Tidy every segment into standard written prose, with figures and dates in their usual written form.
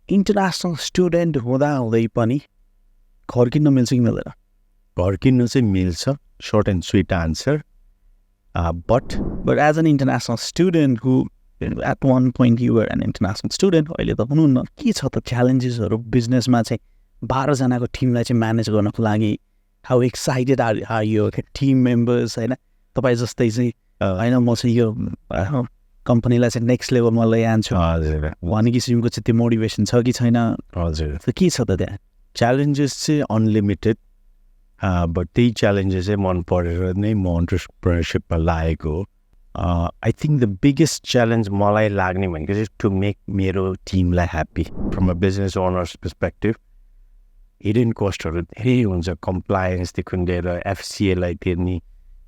International student हुँदै पनि घर किन्न मिल्छ कि मिल्दैन? घर किन्नु चाहिँ मिल्छ, short and sweet answer. But as an international student who at one point you were an international student, अहिले त हुनुहुन्न, के छ त च्यालेन्जेसहरू बिजनेसमा चाहिँ 12 जनाको टिमलाई चाहिँ म्यानेज गर्नको लागि? How excited are you team members होइन? तपाईँ जस्तै चाहिँ होइन म चाहिँ यो कम्पनीलाई चाहिँ नेक्स्ट लेभलमा लैजान्छु भन्ने किसिमको चाहिँ त्यो मोटिभेसन छ कि छैन? हजुर, के छ त त्यहाँ? च्यालेन्जेस चाहिँ अनलिमिटेड, बट त्यही च्यालेन्जेस चाहिँ मन परेर नै म अन्टरप्रेन्योरसिपमा लागेको हो. I think the biggest challenge मलाई लाग्ने भनेको चाहिँ टु मेक मेरो टिमलाई happy from a business owners perspective. Hidden कस्टहरू धेरै हुन्छ, कम्प्लायन्सदेखि लिएर एफसिएलाई तिर्ने,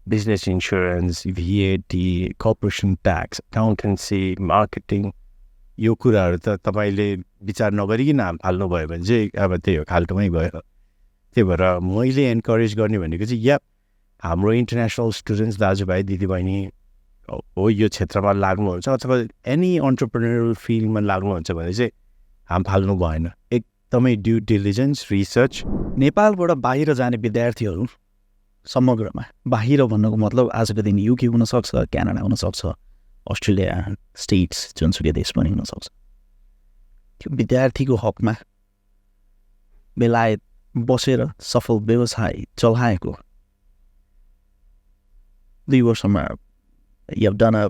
business insurance, VAT, corporation tax, accountancy, marketing, यो कुराहरू त तपाईँले विचार नगरिकन हाल्नुभयो भने चाहिँ अब त्यही हो, खाल्टोमै गयो. त्यही भएर मैले एन्करेज गर्ने भनेको चाहिँ हाम्रो इन्टरनेसनल स्टुडेन्ट्स दाजुभाइ दिदीबहिनी हो यो क्षेत्रमा लाग्नुहुन्छ अथवा एनी अन्टरप्रेन्योरल फिल्डमा लाग्नुहुन्छ भने चाहिँ हाम फाल्नु भएन. एकदमै ड्यु डिलिजेन्स, रिसर्च. नेपालबाट बाहिर जाने विद्यार्थीहरू समग्रमा, बाहिर भन्नुको मतलब आजको दिन युके हुनसक्छ, क्यानाडा हुनसक्छ, अस्ट्रेलिया, स्टेट्स, जुनसुकै देश पनि हुनसक्छ. त्यो विद्यार्थीको हकमा बेलायत बसेर सफल व्यवसाय चलाएको 2 वर्षमा you have done a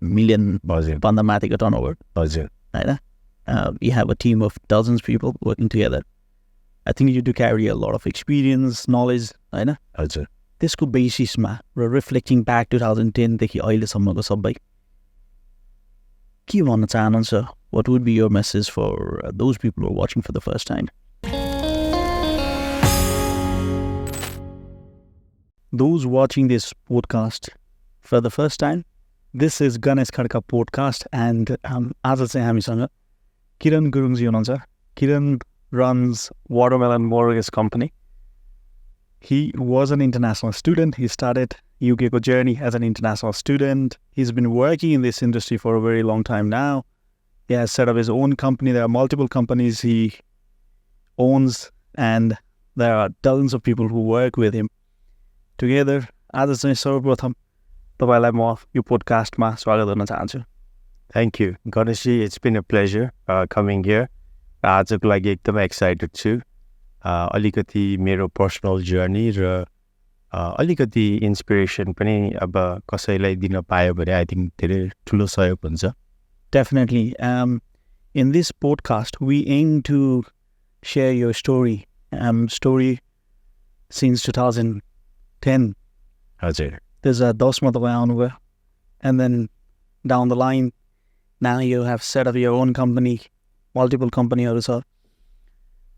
million भन्दा माथिको टर्नओभर. हजुर, होइन? You have a team of dozens of people working together. I think you do carry a lot of experience, knowledge, होइन? हजुर. त्यसको बेसिसमा र रिफ्लेक्टिङ ब्याक 2010 देखि अहिलेसम्मको सबै के भन्न चाहनुहुन्छ? What would be your message for those people who are watching for the first time? Those watching this podcast for the first time, this is Ganesh Khadka podcast, and आज चाहिँ हामीसँग किरण गुरुङजी हुनुहुन्छ. Kiran runs Watermelon Mortgage Company. He was an international student. He started UK journey as an international student. He's been working in this industry for a very long time now. He has set up his own company. There are multiple companies he owns, and there are dozens of people who work with him. Together, आज चाहिँ सर्वप्रथम तपाईलाई म यो पोडकास्टमा स्वागत गर्न चाहन्छु. Thank you Ganeshji, it's been a pleasure coming here. आजको लागि एकदमै एक्साइटेड छु. अलिकति मेरो पर्सनल जर्नी र अलिकति इन्सपिरेसन पनि अब कसैलाई दिन पायो भने आई थिङ्क धेरै ठुलो सहयोग हुन्छ. Definitely. In this podcast, we aim to share your story. Story since 2010. हजुर. There's a 10 मा तपाईँ आउनुभयो, and then down the line, now you have set up your own company, multiple companyहरू छ.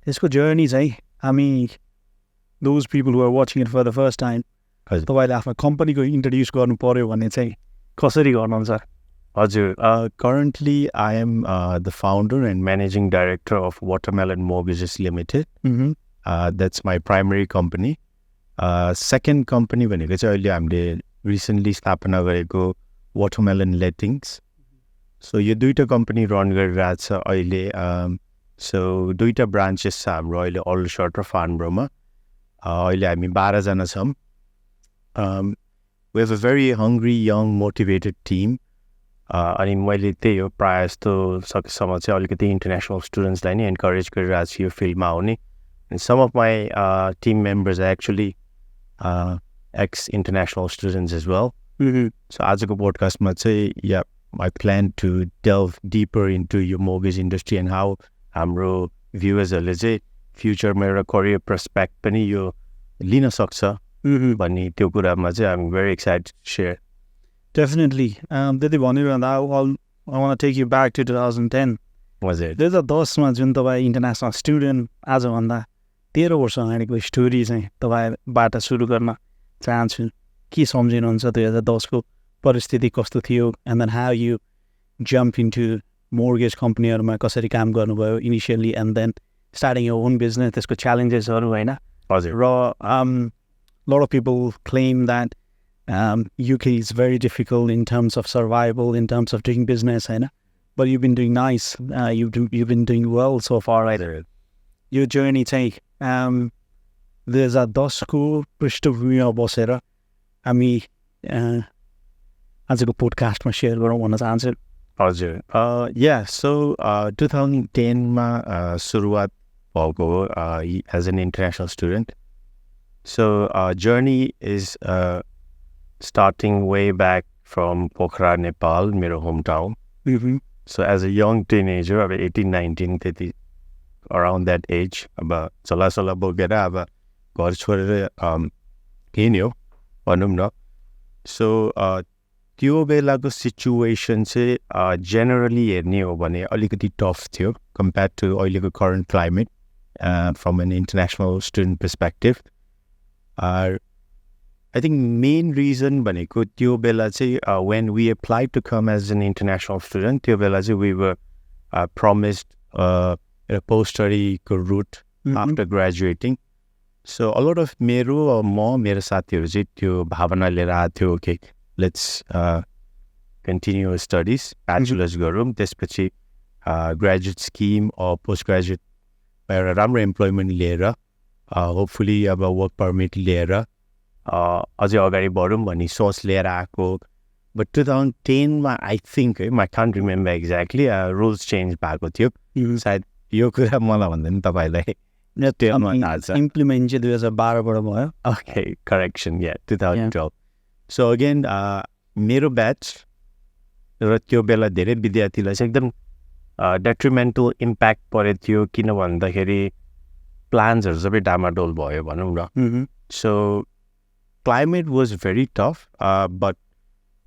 यसको जर्नी चाहिँ हामी those people who are watching it for the first time, तपाईँले आफ्नो कम्पनीको इन्ट्रोड्युस गर्नु पर्यो भने चाहिँ कसरी गर्नुहुन्छ? हजुर, currently I am the founder and managing director of Watermelon Mortgages Limited. That's my primary company. Second company भनेको चाहिँ अहिले हामीले रिसेन्टली स्थापना गरेको वाटरमेलन लेटिङ्स. सो यो दुईवटा कम्पनी रन गरिरहेको छ अहिले. सो दुईवटा ब्रान्चेस छ हाम्रो अहिले अल्सर्ट र फार्नब्रोमा. अहिले हामी 12 जना छौँ. We have a very hungry young motivated team. अनि मैले त्यही हो प्रायः जस्तो सकेसम्म चाहिँ अलिकति इन्टरनेसनल स्टुडेन्ट्सलाई नै एन्करेज गरिरहेको छु यो फिल्डमा आउने. And some of my team members are actually ex-international students as well. So आजको पोडकास्टमा चाहिँ I plan to delve deeper into your mortgage industry and how हाम्रो भ्युवर्सहरूले चाहिँ फ्युचरमा एउटा करियर प्रोस्पेक्ट पनि यो लिन सक्छ भन्ने त्यो कुरामा चाहिँ I'm very excited to share. Definitely. त्यति भनिरहँदा I want to take you back to 2010. हजुर. 2010 मा जुन तपाईँ इन्टरनेसनल स्टुडेन्ट आजभन्दा 13 वर्ष अगाडिको स्टोरी चाहिँ तपाईँबाट सुरु गर्न चाहन्छु. के सम्झिनुहुन्छ 2010 को परिस्थिति कस्तो थियो, and then how you jump into mortgage कम्पनीहरूमा कसरी काम गर्नुभयो initially, and then starting your own business, त्यसको च्यालेन्जेसहरू होइन? हजुर. र lot of people claim that UK is very difficult in terms of survival, in terms of doing business, होइन? but you've been doing nice. You've been doing well so far, right? Your journey चाहिँ there's a 10को पृष्ठभूमिमा बसेर हामी आजको पोडकास्टमा share गरौँ भन्न चाहन्छु। हजुर सो 2010मा सुरुवात भएको हो as an international student. So journey is starting way back from Pokhara, Nepal, मेरो home town. So as a young teenager, अब 18-19 त्यति around that age, अब चला बोकेर अब घर छोडेर हिँड्यो भनौँ न। सो त्यो बेलाको सिचुएसन चाहिँ जेनरली हेर्ने हो भने अलिकति टफ थियो कम्पेयर टु अहिलेको current climate from an international student perspective. I think main reason भनेको त्यो बेला चाहिँ when we applied to come as an international student, त्यो बेला चाहिँ we were promised a post-study route after graduating. So a lot of मेरो साथीहरू चाहिँ त्यो भावना लिएर आएको थियो, okay, let's continue our studies, bachelor's गरौँ, त्यसपछि graduate scheme or post-graduate एउटा राम्रो employment लिएर hopefully अब work permit लिएर अझै अगाडि बढौँ भन्ने सोच लिएर आएको। बट 2010मा आई थिङ्क है, I can't remember exactly rules change भएको थियो सायद। यो कुरा मलाई भन्दा नि तपाईँलाई इम्प्लिमेन्ट चाहिँ 2012बाट भयो। Okay, correction, 2012। सो अगेन मेरो ब्याच र त्यो बेला धेरै विद्यार्थीलाई चाहिँ एकदम डेट्रिमेन्टल इम्प्याक्ट परेको थियो, किन भन्दाखेरि प्लान्सहरू सबै डामाडोल भयो भनौँ न। So climate was very tough, but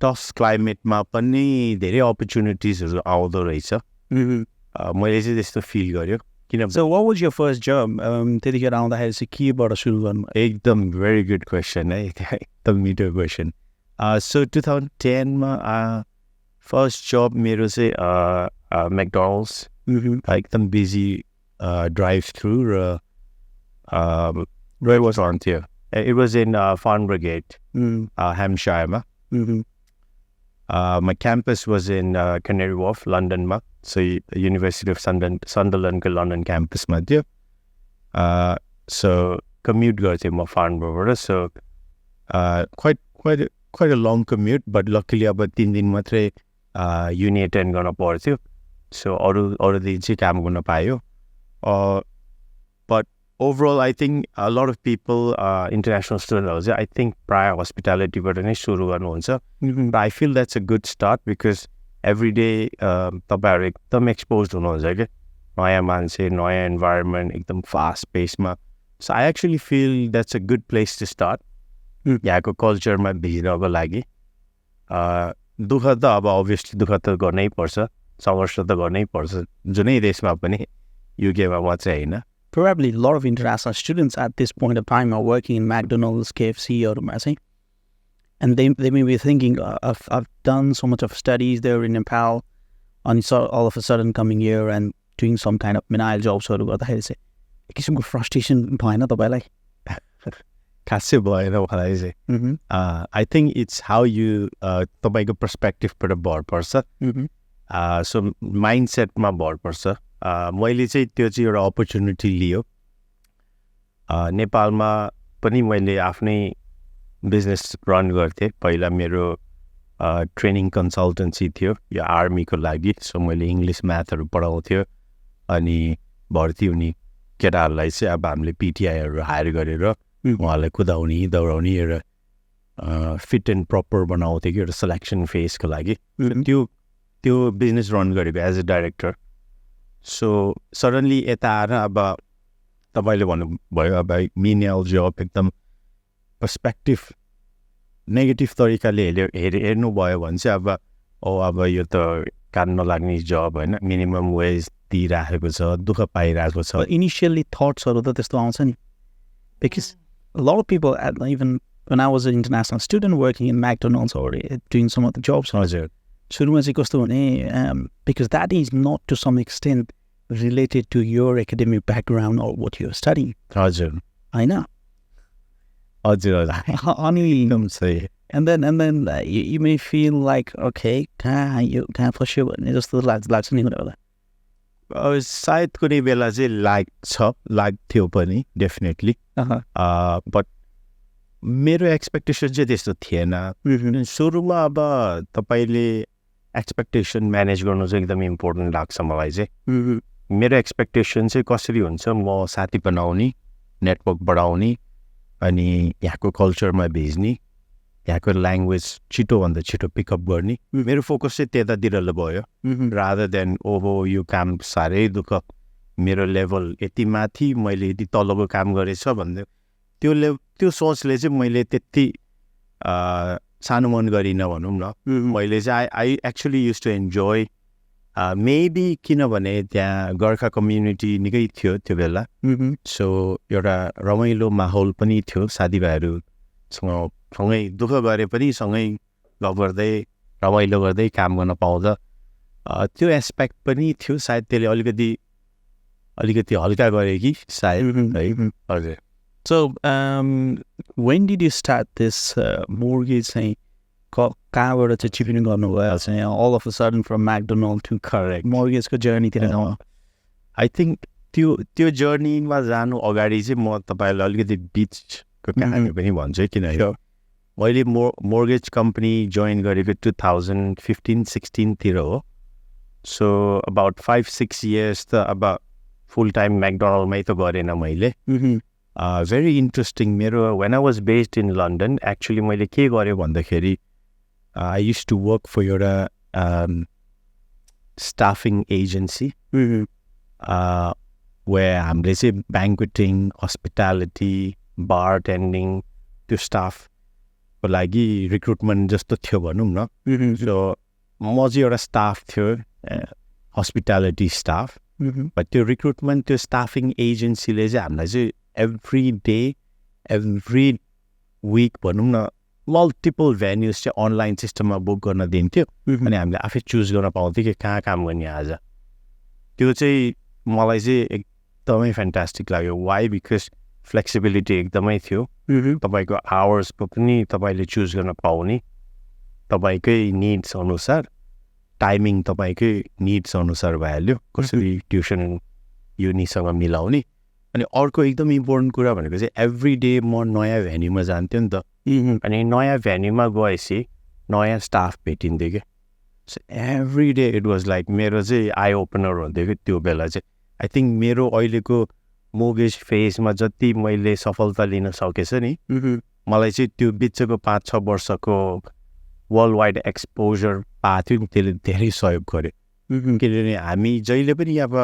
tough climateमा पनि धेरै अपर्च्युनिटिजहरू आउँदो रहेछ। मैले चाहिँ त्यस्तो फिल गर्यो किन। So what was your first job? त्यतिखेर आउँदाखेरि चाहिँ केबाट सुरु गर्नु? एकदम भेरी गुड क्वेसन है, एकदम मिठो क्वेसन। सो 2010मा फर्स्ट जब मेरो चाहिँ म्याकडोनल्ड्स, एकदम बिजी ड्राइभ थ्रु र was on थियो। It was in Farnborough, Hampshire. My campus was in Canary Wharf, London. So University of Sunderland London campus ma थियो। So commute gर्थेँ म Farnborough, so quite a long commute, but luckily अब 3 दिन मात्रै uni attend गर्न पर्थ्यो। So अरू दिन चाहिँ काम गर्न पायो। But overall, I think a lot of people, international students, I think prior hospitality but नै सुरु गर्नुहुन्छ। But I feel that's a good start because every day तपाईँहरू एकदम exposed हुनुहुन्छ क्या, नयाँ मान्छे, नयाँ environment, एकदम fast pace मा। So I actually feel that's a good place to start यहाँको कल्चरमा भिज्नको लागि। दुःख त अब obviously दुःख त गर्नै पर्छ, सङ्घर्ष त गर्नै पर्छ जुनै देशमा पनि, युकेमा मात्रै होइन। Probably a lot of international students at this point of time are working in McDonald's, KFC, or something, and they may be thinking, I've done so much of studies there in Nepal, and so all of a sudden coming here and doing some kind of menial job, so गर्दाखेरि चाहिँ एक किसिमको frustration भएन तपाईँलाई? खासै भएन मलाई चाहिँ। I think it's how you तपाईँको पर्सपेक्टिभबाट भर पर्छ। सो माइन्ड सेटमा भर पर्छ। मैले चाहिँ त्यो चाहिँ एउटा अपर्च्युनिटी लियो। नेपालमा पनि मैले आफ्नै बिजनेस रन गर्थेँ। पहिला मेरो ट्रेनिङ कन्सल्टेन्सी थियो यो आर्मीको लागि। सो मैले इङ्ग्लिस म्याथहरू पढाउँथ्यो अनि भर्ती हुने केटाहरूलाई चाहिँ अब हामीले पिटिआईहरू हायर गरेर उहाँलाई कुदाउने दौडाउने एउटा फिट एन्ड प्रपर बनाउँथ्यो कि एउटा सिलेक्सन फेजको लागि। त्यो बिजनेस रन गरेको as a director. So suddenly यता आएर अब तपाईँले भन्नुभयो अब मिनियल जब एकदम पर्सपेक्टिभ नेगेटिभ तरिकाले हेर्नुभयो भने चाहिँ अब यो त काम नलाग्ने जब होइन, मिनिमम वेज दिइराखेको छ, दुःख पाइरहेको छ। इनिसियली थट्सहरू त त्यस्तो आउँछ नि, because a lot of people, even when I was an international student working in McDonald's or doing some of the jobs, सुरुमा चाहिँ कस्तो भने, because that is not to some extent related to your academic background or what you're studying. हजुर होइन? हजुर अनि And then you may feel like, okay, कहाँ फस्यो भन्ने जस्तो लाग्छ नि कुरा सायद कुनै बेला चाहिँ लाग्थ्यो पनि डेफिनेटली बट मेरो एक्सपेक्टेसन चाहिँ त्यस्तो थिएन सुरुमा अब तपाईँले एक्सपेक्टेसन म्यानेज गर्नु चाहिँ एकदम इम्पोर्टेन्ट लाग्छ मलाई चाहिँ मेरो एक्सपेक्टेसन चाहिँ कसरी हुन्छ म साथी बनाउने नेटवर्क बढाउने अनि यहाँको कल्चरमा भेज्ने यहाँको ल्याङ्ग्वेज छिटोभन्दा छिटो पिकअप गर्ने मेरो फोकस चाहिँ त्यतातिर भयो रादर देन ओहो यो काम साह्रै दुःख मेरो लेभल यति माथि मैले यति तलको काम गरेछ भन्दै त्यो सोचले चाहिँ मैले त्यति सानो मन गरिनँ भनौँ न मैले चाहिँ I actually used to enjoy maybe किनभने त्यहाँ गोर्खा कम्युनिटी निकै थियो त्यो बेला सो एउटा रमाइलो माहौल पनि थियो साथीभाइहरूसँग सँगै दुःख गरे पनि सँगै गफ गर्दै रमाइलो गर्दै काम गर्न पाउँदा त्यो एस्पेक्ट पनि थियो सायद त्यसले अलिकति हल्का गरे कि सायद है हजुर So when did you start this mortgage चाहिँ कहाँबाट चाहिँ चिपिनु गर्नुभयो चाहिँ all of a sudden from McDonald to correct mortgageको जर्नीतिर जाउँ आई थिङ्क त्यो जर्नीमा जानु अगाडि चाहिँ म तपाईँलाई अलिकति बिचको कहानी पनि भन्छु किनभने मैले मोर्गेज कम्पनी जोइन गरेको 2015-16 हो सो अबाउट 5-6 years त अब फुल टाइम म्याकडोनल्डमै त गरेन मैले भेरी इन्ट्रेस्टिङ मेरो when I was based in London actually मैले के गरेँ भन्दाखेरि I used to work for एउटा स्टाफिङ एजेन्सी वे हामीले चाहिँ ब्याङ्क्वेटिङ हस्पिटालिटी बार टेन्डिङ त्यो स्टाफको लागि रिक्रुटमेन्ट जस्तो थियो भनौँ न सो म चाहिँ एउटा स्टाफ थियो हस्पिटालिटी स्टाफ बट त्यो रिक्रुटमेन्ट त्यो स्टाफिङ एजेन्सीले चाहिँ हामीलाई चाहिँ एभ्री डे एभ्री विक भनौँ न मल्टिपल भेन्युज चाहिँ अनलाइन सिस्टममा बुक गर्न दिन्थ्यो अनि हामीले आफै चुज गर्न पाउँथ्यो कि कहाँ काम गर्ने आज त्यो चाहिँ मलाई चाहिँ एकदमै फ्यान्टास्टिक लाग्यो वाइ बिकज फ्लेक्सिबिलिटी एकदमै थियो तपाईँको आवर्सको पनि तपाईँले चुज गर्न पाउने तपाईँकै निड्स अनुसार टाइमिङ तपाईँकै निड्स अनुसार भइहाल्यो कसरी ट्युसन युनिसँग मिलाउने अनि अर्को एकदम इम्पोर्टेन्ट कुरा भनेको चाहिँ एभ्री डे म नयाँ भेन्यूमा जान्थ्यो नि त अनि नयाँ भेन्यूमा गएपछि नयाँ स्टाफ भेटिन्थ्यो कि so every day it was like मेरो चाहिँ आई ओपनर हुन्थ्यो कि त्यो बेला चाहिँ आई थिङ्क मेरो अहिलेको मोर्गेज फेजमा जति मैले सफलता लिन सकेछ नि मलाई चाहिँ त्यो बिचको 5-6 वर्षको वर्ल्ड वाइड एक्सपोजर पाएको थियो नि त्यसले धेरै सहयोग गर्यो किनभने हामी जहिले पनि अब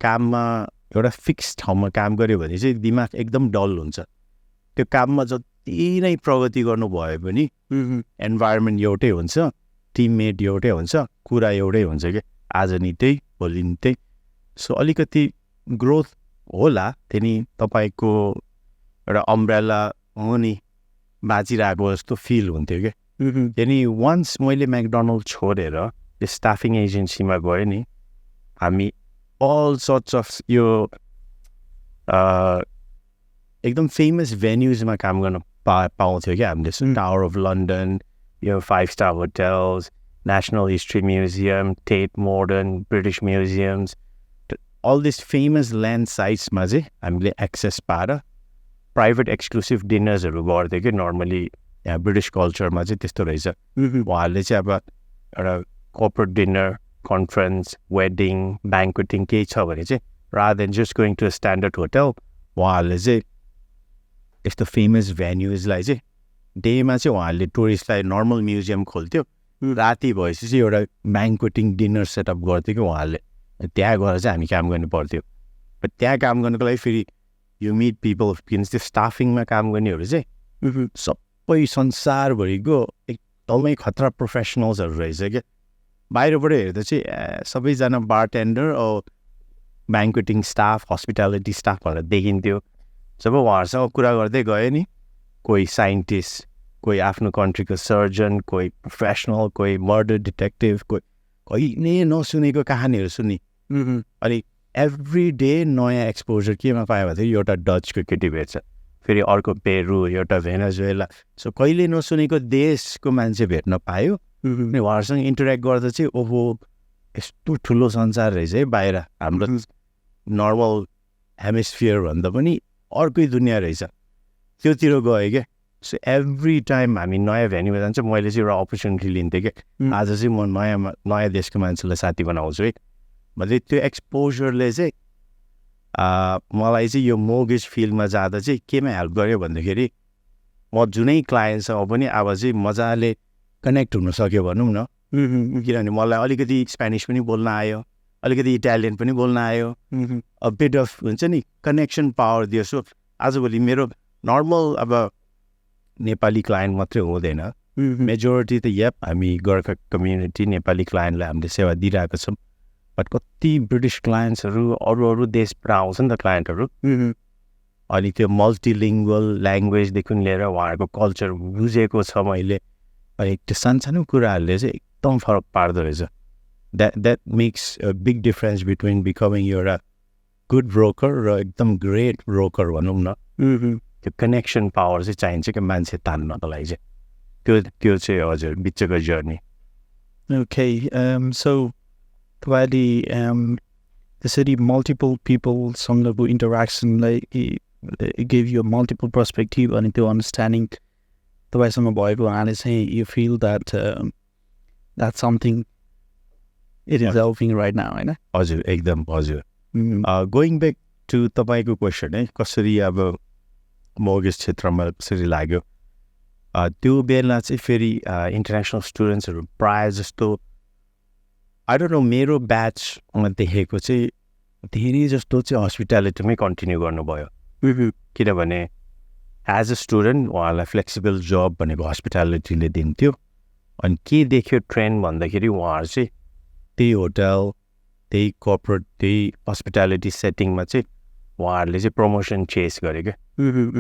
काममा एउटा फिक्स ठाउँमा काम गऱ्यो भने चाहिँ दिमाग एकदम डल हुन्छ त्यो काममा जति नै प्रगति गर्नु भयो भने इन्भाइरोमेन्ट एउटै हुन्छ टिममेट एउटै हुन्छ कुरा एउटै हुन्छ कि आज नि त्यही भोलि नि त्यही सो अलिकति ग्रोथ होला त्यनी तपाईँको एउटा अम्ब्रेला मुनि बाँचिरहेको जस्तो फिल हुन्थ्यो कि त्यनी वान्स मैले म्याकडोनल्ड छोडेर त्यो स्टाफिङ एजेन्सीमा गएँ नि हामी all sorts of यो एकदम फेमस भेन्यूजमा काम गर्न पाउँथ्यो क्या हामीले टावर अफ लन्डन यो 5-star hotels national history museum Tate Modern British museums all this famous land साइट्समा चाहिँ हामीले एक्सेस पाएर प्राइभेट एक्सक्लुसिभ डिनर्सहरू गर्थ्यो कि नर्मली यहाँ ब्रिटिस कल्चरमा चाहिँ त्यस्तो रहेछ उहाँहरूले चाहिँ अब एउटा corporate dinner conference wedding banqueting केही छ भने चाहिँ rather than just going to standard hotel उहाँहरूले चाहिँ यस्तो फेमस भेन्युजलाई चाहिँ डेमा चाहिँ उहाँहरूले टुरिस्टलाई नर्मल म्युजियम खोल्थ्यो राति भएपछि चाहिँ एउटा ब्याङ्क्वेटिङ डिनर सेटअप गर्थ्यो कि उहाँहरूले त्यहाँ गएर चाहिँ हामी काम गर्नु पर्थ्यो त्यहाँ काम गर्नुको लागि फेरि यु मिट पिपल किन त्यो स्टाफिङमा काम गर्नेहरू चाहिँ सबै संसारभरिको एकदमै खतरा प्रोफेसनल्सहरू रहेछ क्या बाहिरबाट हेर्दा चाहिँ सबैजना बारटेन्डर ब्याङ्क्वेटिङ स्टाफ हस्पिटालिटी स्टाफ भनेर देखिन्थ्यो जब उहाँहरूसँग कुरा गर्दै गयो नि कोही साइन्टिस्ट कोही आफ्नो कन्ट्रीको सर्जन कोही प्रोफेसनल कोही मर्डर डिटेक्टिभ कोही कहिले नसुनेको कहानीहरू सुनि अनि एभ्री डे नयाँ एक्सपोजर केमा पायो भने चाहिँ एउटा डचको केटी भेट्छ फेरि अर्को पेरु एउटा भेनेजुएला सो कहिले नसुनेको देशको मान्छे भेट्न पायो अनि उहाँहरूसँग इन्टरेक्ट गर्दा चाहिँ ओहो यस्तो ठुलो संसार रहेछ है बाहिर हाम्रो नर्मल हेमिस्फियर भन्दा पनि अर्कै दुनियाँ रहेछ त्योतिर गएँ क्या सो एभ्री टाइम हामी नयाँ भेन्यूमा जान्छ मैले चाहिँ एउटा अपर्च्युनिटी लिन्थेँ क्या आज चाहिँ म नयाँ देशको मान्छेलाई साथी बनाउँछु है भन्दै त्यो एक्सपोजरले चाहिँ मलाई चाहिँ यो मोर्गेज फिल्डमा जाँदा चाहिँ केमा हेल्प गर्यो भन्दाखेरि म जुनै क्लायन्टसँग पनि अब चाहिँ मजाले कनेक्ट हुन सक्यो भनौँ न किनभने मलाई अलिकति स्पेनिस पनि बोल्न आयो अलिकति इटालियन पनि बोल्न आयो अ बिट अफ हुन्छ नि कनेक्सन पावर दियो सो आजभोलि मेरो नर्मल अब नेपाली क्लायन्ट मात्रै हुँदैन मेजोरिटी त हामी गोर्खा कम्युनिटी नेपाली क्लायन्टलाई हामीले सेवा दिइरहेको छौँ बट कति ब्रिटिस क्लायन्ट्सहरू अरू देशबाट आउँछ नि त क्लायन्टहरू अनि त्यो मल्टिलिङ्गुअल ल्याङ्ग्वेजदेखि लिएर उहाँहरूको कल्चर बुझेको छ मैले अनि त्यो सानसानो कुराहरूले चाहिँ एकदम फरक पार्दो रहेछ that makes a big difference between becoming एउटा गुड ब्रोकर र एकदम ग्रेट ब्रोकर भनौँ न त्यो कनेक्सन पावर चाहिँ चाहिन्छ कि मान्छे तान्नको लागि चाहिँ त्यो चाहिँ हजुर बिचको जर्नी ओके सो तपाईँले त्यसरी मल्टिपल पिपलसँगको इन्टरेक्सनलाई गिभ यु मल्टिपल पर्सपेक्टिभ अनि त्यो अन्डरस्ट्यान्डिङ तपाईँसँग भएको हुनाले चाहिँ you feel that something it is helping right now होइन हजुर एकदम हजुर गोइङ ब्याक टु तपाईँको क्वेसन है कसरी अब मोर्गेज क्षेत्रमा कसरी लाग्यो त्यो बेला चाहिँ फेरि इन्टरनेसनल स्टुडेन्ट्सहरू प्रायः जस्तो आई डोन्ट नो मेरो ब्याचमा देखेको चाहिँ धेरै जस्तो चाहिँ हस्पिटालिटीमै कन्टिन्यू गर्नुभयो किनभने एज अ स्टुडेन्ट उहाँलाई फ्लेक्सिबल जब भनेको हस्पिटालिटीले दिन्थ्यो अनि के देख्यो ट्रेन्ड भन्दाखेरि उहाँहरू चाहिँ त्यही होटल त्यही कर्पोरेट त्यही हस्पिटालिटी सेटिङमा चाहिँ उहाँहरूले चाहिँ प्रमोसन चेस गरे क्या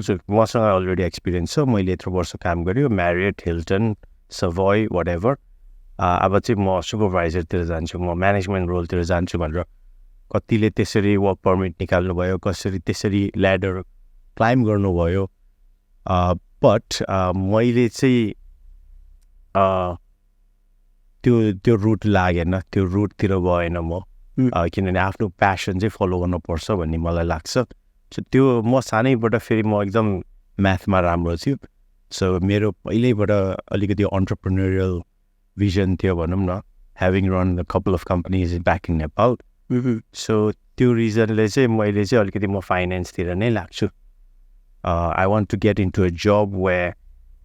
सो मसँग अलरेडी एक्सपिरियन्स छ मैले यत्रो वर्ष काम गऱ्यो म्यारियट हिल्टन सभोय वाट एभर अब चाहिँ म सुपरभाइजरतिर जान्छु म म्यानेजमेन्ट रोलतिर जान्छु भनेर कतिले त्यसरी वर्क पर्मिट निकाल्नुभयो कसरी त्यसरी ल्याडर क्लाइम्ब गर्नुभयो बट मैले चाहिँ त्यो रुट लागेन त्यो रुटतिर गएन म किनभने आफ्नो प्यासन चाहिँ फलो गर्नुपर्छ भन्ने मलाई लाग्छ सो त्यो म सानैबाट फेरि म एकदम म्याथमा राम्रो थियो सो मेरो पहिल्यैबाट अलिकति अन्टरप्रेन्योरियल भिजन थियो भनौँ न having run a couple of companies back in Nepal so त्यो रिजनले चाहिँ मैले चाहिँ अलिकति म फाइनेन्सतिर नै लाग्छु I want to get into a job वे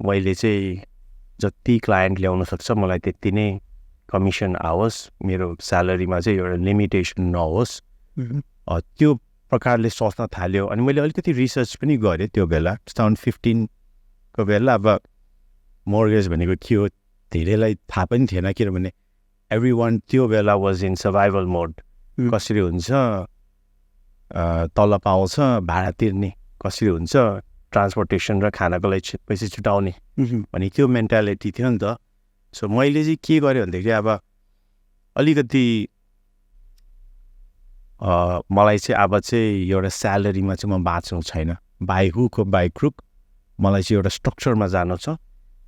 मैले चाहिँ जति क्लायन्ट ल्याउन सक्छ मलाई त्यति नै कमिसन आओस् मेरो स्यालेरीमा चाहिँ एउटा लिमिटेसन नहोस् त्यो प्रकारले सोच्न थाल्यो अनि मैले अलिकति रिसर्च पनि गरेँ त्यो बेला 2015को बेला अब मोर्गेज भनेको के हो धेरैलाई थाहा पनि थिएन किनभने एभ्री वान त्यो बेला वाज इन सर्भाइभल मोड कसरी हुन्छ तलब आउँछ भाडा तिर्ने कसरी हुन्छ ट्रान्सपोर्टेसन र खानाको लागि पैसा छुटाउने भने त्यो मेन्टालिटी थियो नि त सो मैले चाहिँ के गरेँ भन्दाखेरि अब अलिकति मलाई चाहिँ अब चाहिँ एउटा स्यालेरीमा चाहिँ म बाँच्नु छैन बाई हुक बाई क्रुक मलाई चाहिँ एउटा स्ट्रक्चरमा जानु छ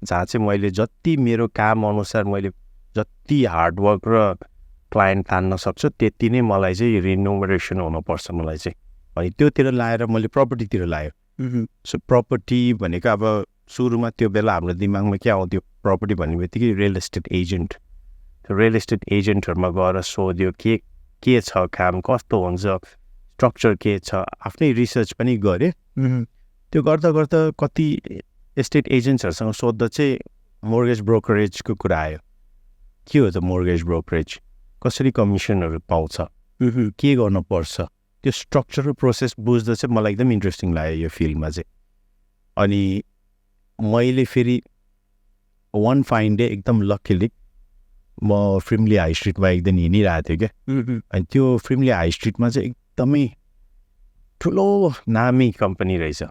जहाँ चाहिँ मैले जति मेरो काम अनुसार मैले जति हार्डवर्क र क्लायन्ट तान्न सक्छु त्यति नै मलाई चाहिँ रिनोभरेसन हुनुपर्छ मलाई चाहिँ अनि त्योतिर लाएर मैले प्रपर्टीतिर लायो सो प्रपर्टी भनेको अब सुरुमा त्यो बेला हाम्रो दिमागमा के आउँथ्यो प्रपर्टी भन्ने बित्तिकै real estate agent real estate एजेन्टहरूमा गएर सोध्यो के छ काम कस्तो हुन्छ स्ट्रक्चर के छ आफ्नै रिसर्च पनि गरेँ त्यो गर्दा गर्दा कति एस्टेट एजेन्ट्सहरूसँग सोद्धा चाहिँ मोर्गेज ब्रोकरेजको कुरा आयो के हो त मोर्गेज ब्रोकरेज कसरी कमिसनहरू पाउँछ के गर्नुपर्छ त्यो स्ट्रक्चरल प्रोसेस बुझ्दा चाहिँ मलाई एकदम इन्ट्रेस्टिङ लाग्यो यो फिल्डमा चाहिँ अनि मैले फेरि वान फाइन डे एकदम लक्कीली म फ्रिमली हाई स्ट्रिटमा एक दिन हिँडिरहेको थिएँ क्या अनि त्यो फ्रिमली हाई स्ट्रिटमा चाहिँ एकदमै ठुलो नामी कम्पनी रहेछ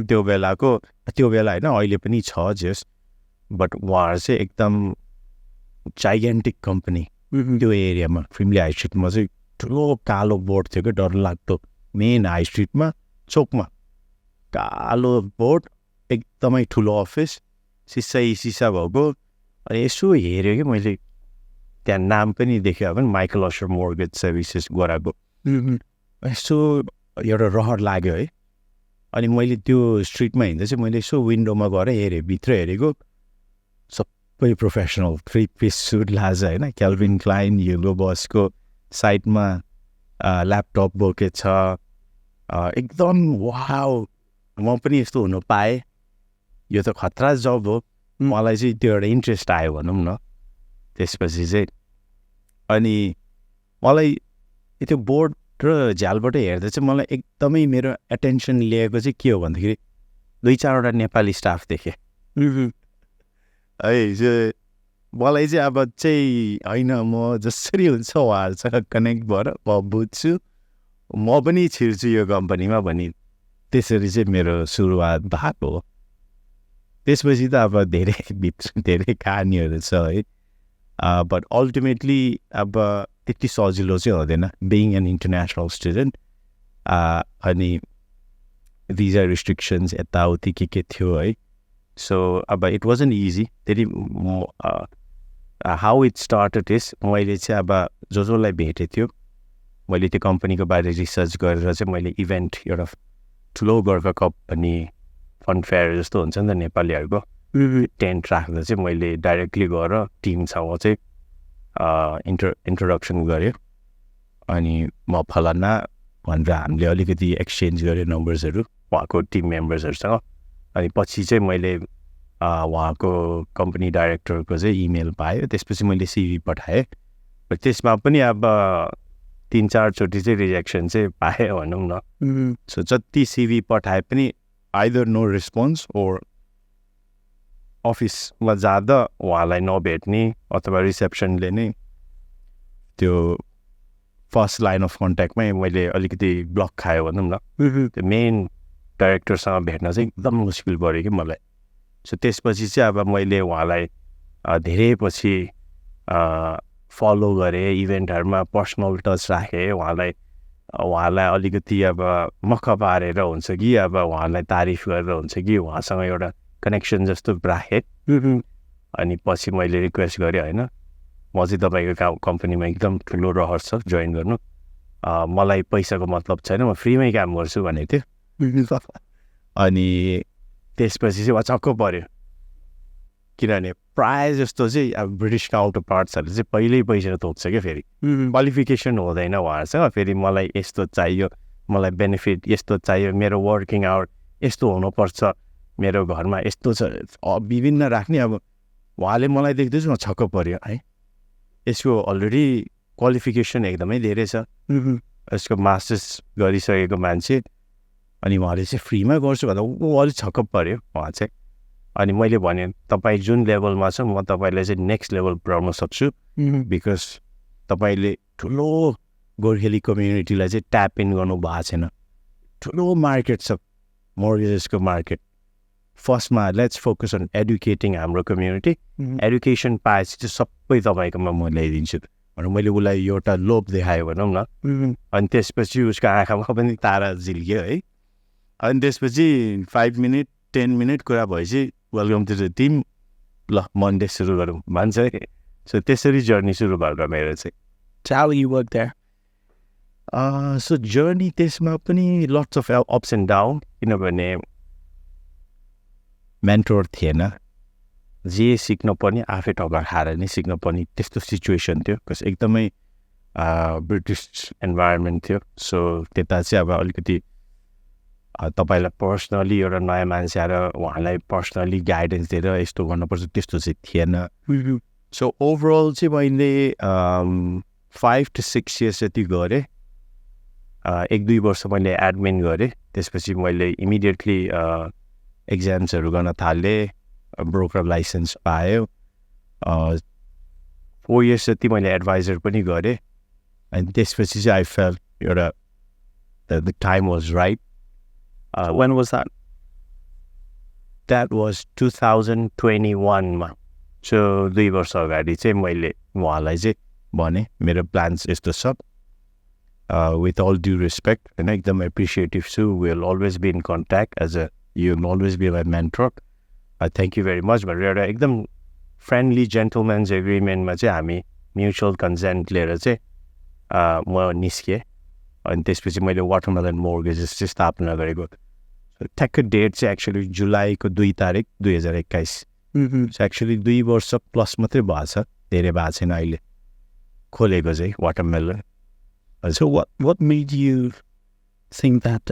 त्यो बेला होइन अहिले पनि छ जस बट उहाँहरू चाहिँ एकदम जाइगेन्टिक कम्पनी त्यो एरियामा फ्रिमली हाई स्ट्रिटमा चाहिँ ठुलो कालो बोर्ड थियो क्या डरलाग्दो मेन हाई स्ट्रिटमा चोकमा कालो बोर्ड एकदमै ठुलो अफिस सिसा भएको अनि यसो हेऱ्यो कि मैले त्यहाँ नाम पनि देख्यो भने माइकल अशर मोर्गेज सर्भिसेस गराएको यसो एउटा रहर लाग्यो है अनि मैले त्यो स्ट्रिटमा हिँड्दा चाहिँ मैले यसो विन्डोमा गएर हेरेँ भित्र हेरेको सबै प्रोफेसनल 3 पिस सुट लाज होइन क्याल्भिन क्लाइन येलो बसको साइडमा ल्यापटप बोके छ एकदम वाउ म पनि यस्तो हुनु पाएँ यो त खतरा जब हो मलाई चाहिँ त्यो एउटा इन्ट्रेस्ट आयो भनौँ न त्यसपछि चाहिँ अनि मलाई त्यो बोर्ड र झ्यालबाट हेर्दा चाहिँ मलाई एकदमै मेरो एटेन्सन लिएको चाहिँ के हो भन्दाखेरि 2-4वटा नेपाली स्टाफ देखेँ है चाहिँ मलाई चाहिँ अब चाहिँ होइन म जसरी हुन्छ उहाँहरूसँग कनेक्ट भएर म बुझ्छु म पनि छिर्छु यो कम्पनीमा भनी त्यसरी चाहिँ मेरो सुरुवात भएको हो त्यसपछि त अब धेरै कहानीहरू छ है बट अल्टिमेटली अब त्यति सजिलो चाहिँ हुँदैन बिइङ एन इन्टरनेसनल स्टुडेन्ट अनि भिजा रिस्ट्रिक्सन्स यताउति के थियो है सो अब इट वाजन्ट इजी त्यति हाउ इट स्टार्टेड इज मैले चाहिँ अब जसलाई भेटेको थियो मैले त्यो कम्पनीको बारे रिसर्च गरेर चाहिँ मैले इभेन्ट एउटा ठुलो गोर्खा कप अनि फन फेयर जस्तो हुन्छ नि त नेपालीहरूको टेन्ट राख्दा चाहिँ मैले डाइरेक्टली गएर टिमसँग चाहिँ इन्ट्रोडक्सन गऱ्यो अनि म फलाना भनेर हामीले अलिकति एक्सचेन्ज गऱ्यो नम्बर्सहरू उहाँको टिम मेम्बर्सहरूसँग अनि पछि चाहिँ मैले उहाँको कम्पनी डाइरेक्टरको चाहिँ इमेल पाएँ त्यसपछि मैले सिभी पठाएँ त्यसमा पनि अब 3-4 चोटि चाहिँ रिजेक्सन चाहिँ पाएँ भनौँ न सो जति सिभी पठाए पनि आइदर नो रेस्पोन्स ओर अफिसमा जाँदा उहाँलाई नभेट्ने अथवा रिसेप्सनले नै त्यो फर्स्ट लाइन अफ कन्ट्याक्टमै मैले अलिकति ब्लक खायो भनौँ न त्यो मेन डाइरेक्टरसँग भेट्न चाहिँ एकदम मुस्किल पऱ्यो कि मलाई सो त्यसपछि चाहिँ अब मैले उहाँलाई धेरै पछि फलो गरेँ इभेन्टहरूमा पर्सनल टच राखेँ उहाँलाई अलिकति अब मख पारेर हुन्छ कि अब उहाँलाई तारिफ गरेर हुन्छ कि उहाँसँग एउटा कनेक्सन जस्तो राखेँ अनि पछि मैले रिक्वेस्ट गरेँ होइन म चाहिँ तपाईँको कम्पनीमा एकदम ठुलो रहर छ जोइन गर्नु मलाई पैसाको मतलब छैन म फ्रीमै काम गर्छु भनेको थियो अनि त्यसपछि चाहिँ अचक्क पऱ्यो किनभने प्रायः जस्तो चाहिँ अब ब्रिटिस काउन्टर पार्ट्सहरूले चाहिँ पहिल्यै पैसा तोक्छ क्या फेरि क्वालिफिकेसन हुँदैन उहाँहरूसँग फेरि मलाई यस्तो चाहियो मलाई बेनिफिट यस्तो चाहियो मेरो वर्किङ आवर यस्तो हुनुपर्छ मेरो घरमा यस्तो छ विभिन्न राख्ने अब उहाँले मलाई देख्दैछु म छक्क पऱ्यो है यसको अलरेडी क्वालिफिकेसन एकदमै धेरै छ यसको मास्टर्स गरिसकेको मान्छे अनि उहाँले चाहिँ फ्रीमा गर्छु भन्दा ऊ अलिक छक्क पऱ्यो उहाँ चाहिँ अनि मैले भने तपाईँ जुन लेभलमा छ म तपाईँलाई चाहिँ नेक्स्ट लेभल पुऱ्याउन सक्छु बिकज तपाईँले ठुलो गोर्खेली कम्युनिटीलाई चाहिँ ट्याप इन गर्नु भएको छैन ठुलो मार्केट छ मोर्गेजेसको मार्केट फर्स्टमा लेट्स फोकस अन एडुकेटिङ हाम्रो कम्युनिटी एडुकेसन पाएपछि चाहिँ सबै तपाईँकोमा म ल्याइदिन्छु भनेर मैले उसलाई एउटा लोभ देखायो भनौँ न अनि त्यसपछि उसको आँखामा पनि तारा झिल्क्यो है अनि त्यसपछि 5 मिनट 10 मिनट कुरा भएपछि वेलकम टु द टिम ल मन्डे सुरु गरौँ भन्छ है सो त्यसरी जर्नी सुरु भएको मेरो चाहिँ How you work there? So journey त्यसमा पनि lots of ups and down किनभने मेन्टोर थिएन जे सिक्न पर्ने आफै टक्का खाएर नै सिक्न पर्ने त्यस्तो सिचुएसन थियो बिकज एकदमै ब्रिटिस इन्भाइरोमेन्ट थियो सो त्यता चाहिँ अब अलिकति तपाईँलाई पर्सनली एउटा नयाँ मान्छे आएर उहाँलाई पर्सनली गाइडेन्स दिएर यस्तो गर्नुपर्छ त्यस्तो चाहिँ थिएन सो ओभरअल चाहिँ मैले 5 to 6 years जति गरेँ 1-2 वर्ष मैले एडमिन गरेँ त्यसपछि मैले इमिडिएटली एक्जाम्सहरू गर्न थालेँ ब्रोकर लाइसेन्स पायो 4 years जति मैले एडभाइजर पनि गरेँ अनि त्यसपछि चाहिँ आई फेल्ट एउटा the time was right When was that? That was 2021 मा सो 2 वर्ष अगाडि चाहिँ मैले उहाँलाई चाहिँ भने मेरो प्लान्स यस्तो छ with all due respect, and एकदम appreciative छु. We'll always be in contact you'll always be my mentor. Thank you very much. भनेर एउटा एकदम फ्रेन्डली जेन्टलम्यान्स एग्रिमेन्टमा चाहिँ हामी म्युचुअल कन्सेन्ट लिएर चाहिँ म निस्केँ. अनि त्यसपछि मैले वाटरमेलन मोर्गेजेस चाहिँ स्थापना गरेको. ठ्याक्क डेट चाहिँ एक्चुअली जुलाईको 2 तारिक 2021. एक्चुअली 2 वर्ष प्लस मात्रै भएको छ, धेरै भएको छैन अहिले खोलेको चाहिँ watermelon. So what made you think that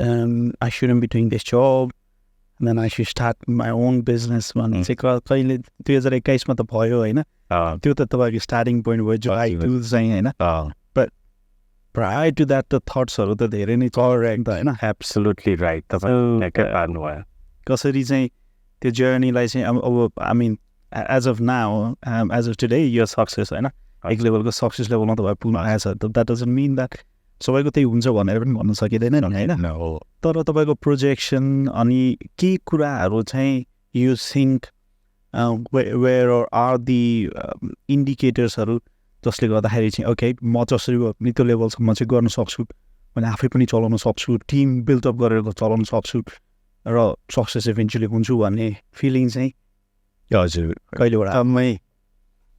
I shouldn't be doing this job and then I should start my own business? भने चाहिँ कहिले 2021 मा त भयो होइन, त्यो त तपाईँको स्टार्टिङ पोइन्ट भयो जुलाई 2 चाहिँ होइन. But prior to that the thoughtsहरू त धेरै नै करेक्ट होइन. Absolutely right. तपाईँ पार्नु भयो. कसरी चाहिँ त्यो जर्नीलाई चाहिँ अब I mean as of now, as of today you're success होइन, एक लेभलको सक्सेस लेभलमा तपाईँ पुग्नु आएछ. द्याट डजन्ट मिन द्याट सबैको त्यही हुन्छ भनेर पनि भन्न सकिँदैन होइन. तर तपाईँको प्रोजेक्सन अनि के कुराहरू चाहिँ you think where are the इन्डिकेटर्सहरू जसले गर्दाखेरि चाहिँ ओके म जसरी भए पनि त्यो लेभलसम्म चाहिँ गर्न सक्छु, मैले आफै पनि चलाउन सक्छु, टिम बिल्डअप गरेर चलाउन सक्छु र सक्सेस इभेन्चुली हुन्छु भन्ने फिलिङ चाहिँ हजुर कहिलेबाट?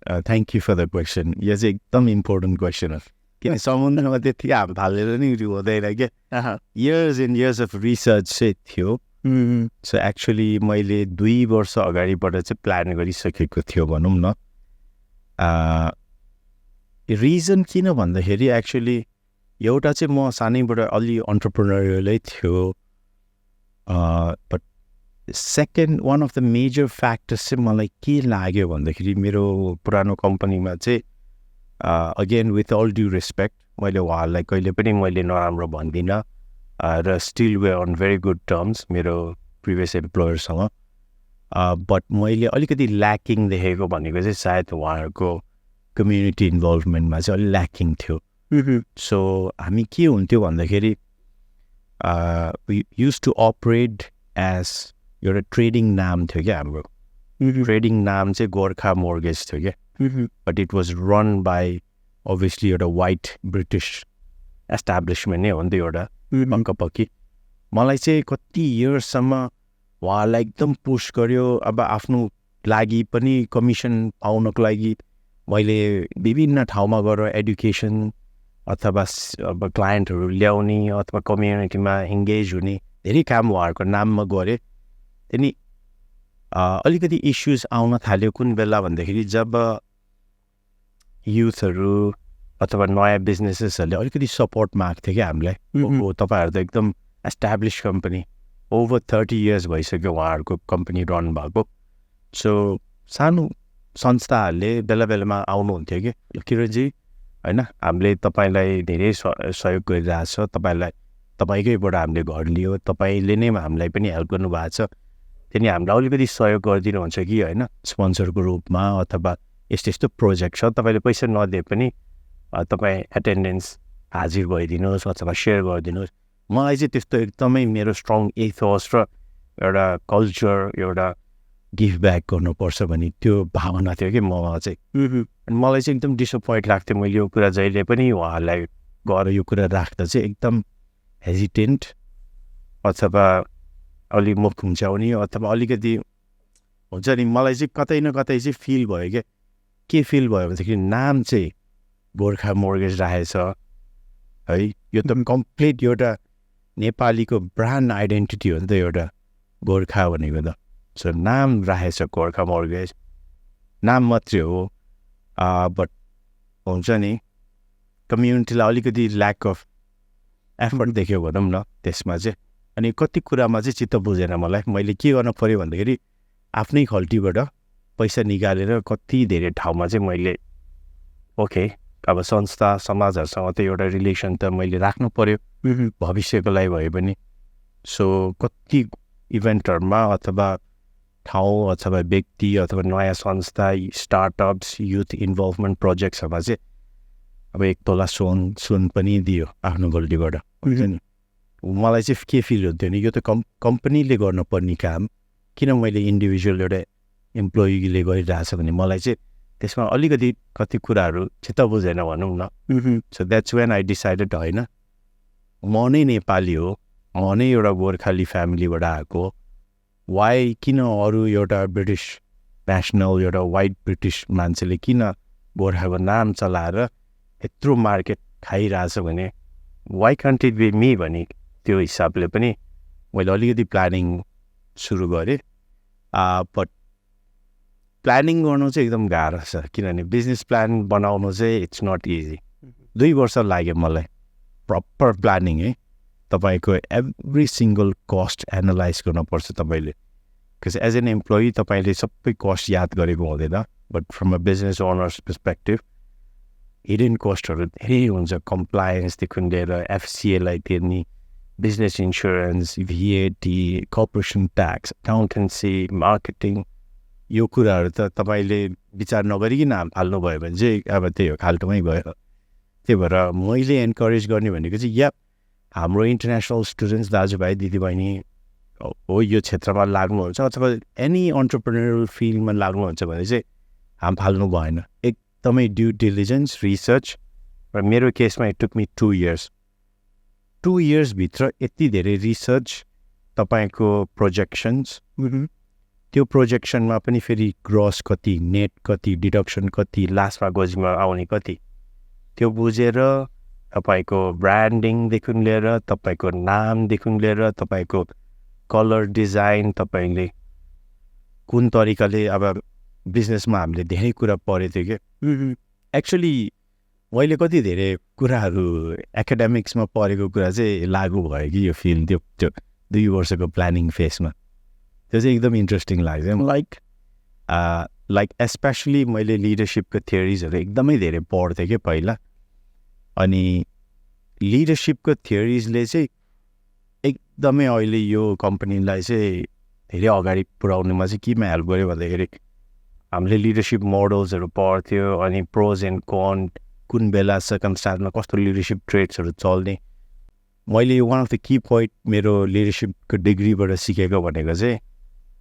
Thank you for the question. यो चाहिँ एकदम इम्पोर्टेन्ट क्वेसन हो. किन समुद्रमा त्यति हात हालेर नि हुँदैन क्या. Years and years of research चाहिँ थियो. सो एक्चुली मैले 2 वर्ष अगाडिबाट चाहिँ प्लान गरिसकेको थियो भनौँ न. रिजन किन भन्दाखेरि एक्चुली एउटा चाहिँ म सानैबाट अलि अन्टरप्रेन्योरियलै थियो. But second one of the major factors चाहिँ मलाई के लाग्यो भन्दाखेरि मेरो पुरानो कम्पनीमा चाहिँ again with all due respect मैले उहाँहरूलाई कहिले पनि मैले नराम्रो भन्दिनँ र still we on very good terms मेरो प्रिभियस एम्प्लोयरसँग. बट मैले अलिकति ल्याकिङ देखेको भनेको चाहिँ सायद उहाँहरूको कम्युनिटी इन्भल्भमेन्टमा चाहिँ अलिक ल्याकिङ थियो. सो हामी के हुन्थ्यो भन्दाखेरि युज टु अपरेट एज एउटा ट्रेडिङ नाम थियो क्या हाम्रो. ट्रेडिङ नाम चाहिँ गोर्खा मोर्गेज थियो क्या. But it was run by obviously एउटा वाइट ब्रिटिस एस्टाब्लिसमेन्ट नै हो नि त एउटा पक्की. मलाई चाहिँ कति इयर्ससम्म उहाँलाई एकदम पुस गर्यो. अब आफ्नो लागि पनि कमिसन पाउनको लागि मैले विभिन्न ठाउँमा गएर एडुकेसन अथवा अब क्लायन्टहरू ल्याउने अथवा कम्युनिटीमा इङ्गेज हुने धेरै काम उहाँहरूको नाममा गरेँ. त्यहाँदेखि अलिकति इस्युज आउन थाल्यो कुन बेला भन्दाखेरि जब युथहरू अथवा नयाँ बिजनेसेसहरूले अलिकति सपोर्ट माग्थ्यो क्या हामीलाई. तपाईँहरू त एकदम एस्टाब्लिस कम्पनी ओभर 30 इयर्स भइसक्यो उहाँहरूको कम्पनी रन भएको. सो सानो संस्थाहरूले बेला बेलामा आउनुहुन्थ्यो कि किरणजी होइन हामीले तपाईँलाई धेरै सहयोग गरिरहेको छ, तपाईँकैबाट हामीले घर लियो, तपाईँले नै हामीलाई पनि हेल्प गर्नुभएको छ, त्यहाँदेखि हामीलाई अलिकति सहयोग गरिदिनुहुन्छ कि होइन स्पोन्सरको रूपमा अथवा यस्तो यस्तो प्रोजेक्ट छ, तपाईँले पैसा नदिए पनि तपाईँ एटेन्डेन्स हाजिर भइदिनुहोस् अथवा सेयर गरिदिनुहोस्. मलाई चाहिँ त्यस्तो एकदमै मेरो स्ट्रङ इथोस र एउटा कल्चर एउटा गिभ ब्याक गर्नुपर्छ भन्ने त्यो भावना थियो कि ममा चाहिँ. अनि मलाई चाहिँ एकदम डिसपोइन्ट लाग्थ्यो. मैले यो कुरा जहिले पनि उहाँहरूलाई गएर यो कुरा राख्दा चाहिँ एकदम हेजिटेन्ट अथवा अलि मुख खुम्च्याउने अथवा अलिकति हुन्छ नि. मलाई चाहिँ कतै न कतै चाहिँ फिल भयो क्या. के फिल भयो भनेदेखि नाम चाहिँ गोर्खा मोर्गेज राखेछ है, यो त कम्प्लिट एउटा नेपालीको ब्रान्ड आइडेन्टिटी हो नि त एउटा गोर्खा भनेको त. सो नाम राखेछ गोर्खा मोर्गेज, नाम मात्रै हो. बट हुन्छ नि कम्युनिटीलाई अलिकति ल्याक अफ एफर्ट देख्यो भनौँ न त्यसमा चाहिँ. अनि कति कुरामा चाहिँ चित्त बुझेन मलाई. मैले के गर्न पऱ्यो भन्दाखेरि आफ्नै खल्टीबाट पैसा निकालेर कति धेरै ठाउँमा चाहिँ मैले ओके अब संस्था समाजहरूसँग त एउटा रिलेसन त मैले राख्नु पऱ्यो भविष्यको लागि भए पनि. सो कति इभेन्टहरूमा अथवा ठाउँ अथवा व्यक्ति अथवा नयाँ संस्था स्टार्टअप्स युथ इन्भल्भमेन्ट प्रोजेक्ट्सहरूमा चाहिँ अब 1 तोला सुन पनि दियो आफ्नो गल्तीबाट. मलाई चाहिँ के फिल हुन्थ्यो नि यो त कम्पनीले गर्नुपर्ने काम किन मैले इन्डिभिजुअल एउटा इम्प्लोइले गरिरहेछ भने मलाई चाहिँ त्यसमा अलिकति कति कुराहरू चित्त बुझेन भनौँ न. So that's when I decided होइन म नै नेपाली हो, म नै एउटा गोर्खाली फ्यामिलीबाट आएको, वाइ किन अरू एउटा ब्रिटिस नेसनल एउटा वाइट ब्रिटिस मान्छेले किन गोर्खाको नाम चलाएर यत्रो मार्केट खाइरहेछ भने why can't it be me भने त्यो हिसाबले पनि मैले अलिकति प्लानिङ सुरु गरेँ। बट प्लानिङ गर्नु चाहिँ एकदम गाह्रो छ, किनभने बिजनेस प्लान बनाउनु चाहिँ इट्स नट इजी। 2 वर्ष लाग्यो मलाई प्रपर प्लानिङ है। तपाईँको एभ्री सिङ्गल कस्ट एनालाइज गर्नुपर्छ तपाईँले, बिकज एज एन इम्प्लोइ तपाईँले सबै कस्ट याद गरेको हुँदैन, but from a business owners perspective hidden कस्टहरू धेरै हुन्छ, कम्प्लायन्सदेखि लिएर एफसिएलाई तिर्ने, business insurance, VAT, corporation tax, accountancy, marketing, यो कुराहरू त तपाईँले विचार नगरिकन हाल्नुभयो भने चाहिँ अब त्यही हो, खाल्टोमै गयो। त्यही भएर मैले एन्करेज गर्ने भनेको चाहिँ या हाम्रो इन्टरनेसनल स्टुडेन्ट्स दाजुभाइ दिदीबहिनी हो यो क्षेत्रमा लाग्नुहुन्छ अथवा एनी अन्टरप्रेन्योरल फिल्डमा लाग्नुहुन्छ भने चाहिँ हाम फाल्नु भएन। एकदमै ड्यु डिलिजेन्स रिसर्च, र मेरो केसमा इट टुक मी 2 years। 2 yearsभित्र यति धेरै रिसर्च, तपाईँको प्रोजेक्सन्स, त्यो प्रोजेक्सनमा पनि फेरि ग्रस कति, नेट कति, डिडक्सन कति, लास्टमा गोजीमा आउने कति, त्यो बुझेर तपाईँको ब्रान्डिङदेखि लिएर तपाईँको नामदेखि लिएर तपाईँको कलर डिजाइन, तपाईँले कुन तरिकाले, अब बिजनेसमा हामीले धेरै कुरा पढेको थियो कि एक्चुअली मैले कति धेरै कुराहरू एकाडेमिक्समा पढेको कुरा चाहिँ लागु भयो कि यो फिल्ड त्यो 2 वर्षको प्लानिङ फेसमा, त्यो चाहिँ एकदम इन्ट्रेस्टिङ लाग्छ। लाइक एस्पेसली मैले लिडरसिपको थियोरिजहरू एकदमै धेरै पढ्थेँ कि पहिला, अनि लिडरसिपको थियोरिजले चाहिँ एकदमै अहिले यो कम्पनीलाई चाहिँ धेरै अगाडि पुर्याउनुमा चाहिँ केमा हेल्प गर्यो भन्दाखेरि हामीले लिडरसिप मोडल्सहरू पढ्थ्यो, अनि प्रोज एन्ड कन, कुन बेला सर्कमस्टान्समा कस्तो लिडरसिप ट्रेट्सहरू चल्ने। मैले one of the key point मेरो लिडरसिपको डिग्रीबाट सिकेको भनेको चाहिँ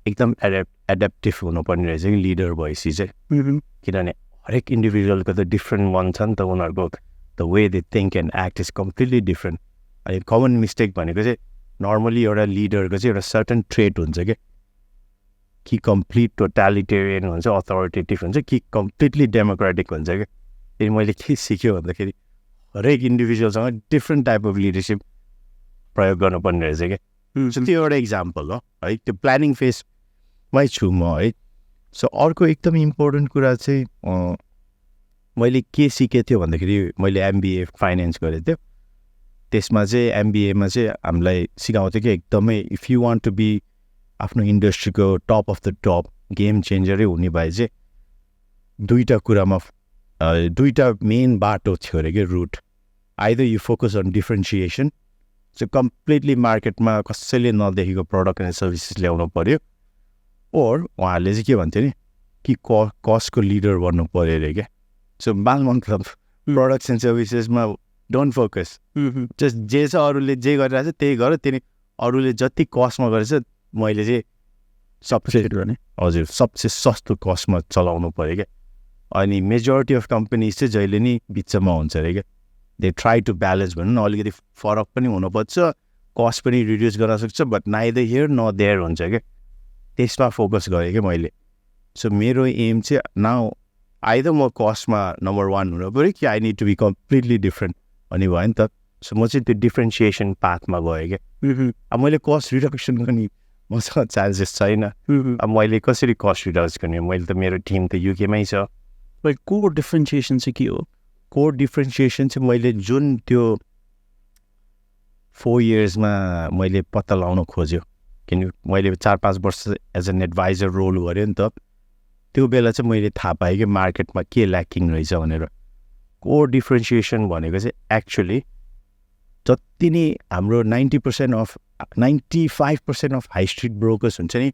एकदम एडेप्टिभ हुनुपर्ने रहेछ कि लिडर भएपछि चाहिँ, किनभने हरेक इन्डिभिजुअलको त डिफ्रेन्ट मन छ नि त, उनीहरूको the way they think and act is completely different. अनि कमन मिस्टेक भनेको चाहिँ नर्मली एउटा लिडरको चाहिँ एउटा सर्टन ट्रेट हुन्छ कि कम्प्लिट टोटालिटेरियन हुन्छ, अथोरिटेटिभ हुन्छ, कि कम्प्लिटली डेमोक्रेटिक हुन्छ क्या। फेरि मैले के सिक्यो भन्दाखेरि हरेक इन्डिभिजुअलसँग डिफ्रेन्ट टाइप अफ लिडरसिप प्रयोग गर्नुपर्ने रहेछ क्या। सो त्यो एउटा इक्जाम्पल हो है, त्यो प्लानिङ फेसमै छु म है। सो अर्को एकदम इम्पोर्टेन्ट कुरा चाहिँ मैले के सिकेको थियो भन्दाखेरि मैले एमबिए फाइनेन्स गरेको थियो, त्यसमा चाहिँ एमबिएमा चाहिँ हामीलाई सिकाउँथ्यो कि एकदमै if you want to be आफ्नो इन्डस्ट्रीको top of the top game चेन्जरै हुने भए चाहिँ दुईवटा मेन बाटो थियो अरे कि route. Either you focus on differentiation, चाहिँ कम्प्लिटली मार्केटमा कसैले नदेखेको प्रडक्ट एन्ड सर्भिसेस ल्याउनु पऱ्यो, ओर उहाँहरूले चाहिँ के भन्थ्यो नि कि कस्टको लिडर बन्नु पऱ्यो अरे क्या। सो मतलब प्रडक्ट्स एन्ड सर्भिसेसमा डोन्ट फोकस, जस्ट जे छ अरूले जे गरिरहेको छ त्यही गर, त्यही अरूले जति कस्टमा गरेछ मैले चाहिँ सबसे सस्तो कस्टमा चलाउनु पऱ्यो क्या। अनि मेजोरिटी अफ कम्पनीज चाहिँ जहिले नि बिचमा हुन्छ अरे क्या, दे ट्राई टु ब्यालेन्स भनौँ न, अलिकति फरक पनि हुनुपर्छ, कस्ट पनि रिड्युस गर्न सक्छ, बट नाइदर हियर न देयर हुन्छ क्या। त्यसमा फोकस गरेँ क्या मैले। सो मेरो एम चाहिँ नाउ आइदर म कस्टमा नम्बर 1 हुनु पऱ्यो कि I need to be completely different अनि भयो नि त। सो म चाहिँ त्यो डिफ्रेन्सिएसन पाथमा गएँ क्या। अब मैले कस्ट रिडक्सन गर्ने मसँग चान्सेस छैन, अब मैले कसरी कस्ट रिडक्स गर्ने, मैले त मेरो टिम त युकेमै छ। कोर डिफ्रेन्सिएसन चाहिँ के हो? कोर डिफ्रेन्सिएसन चाहिँ मैले जुन त्यो 4 yearsमा मैले पत्ता लगाउन खोज्यो, किनकि मैले 4-5 वर्ष एज एन एडभाइजर रोल गरेँ नि त, त्यो बेला चाहिँ मैले थाहा पाएँ कि मार्केटमा के ल्याकिङ रहेछ भनेर। कोर डिफ्रेन्सिएसन भनेको चाहिँ एक्चुअली जति नै हाम्रो 95% अफ हाई स्ट्रिट ब्रोकर्स हुन्छ नि,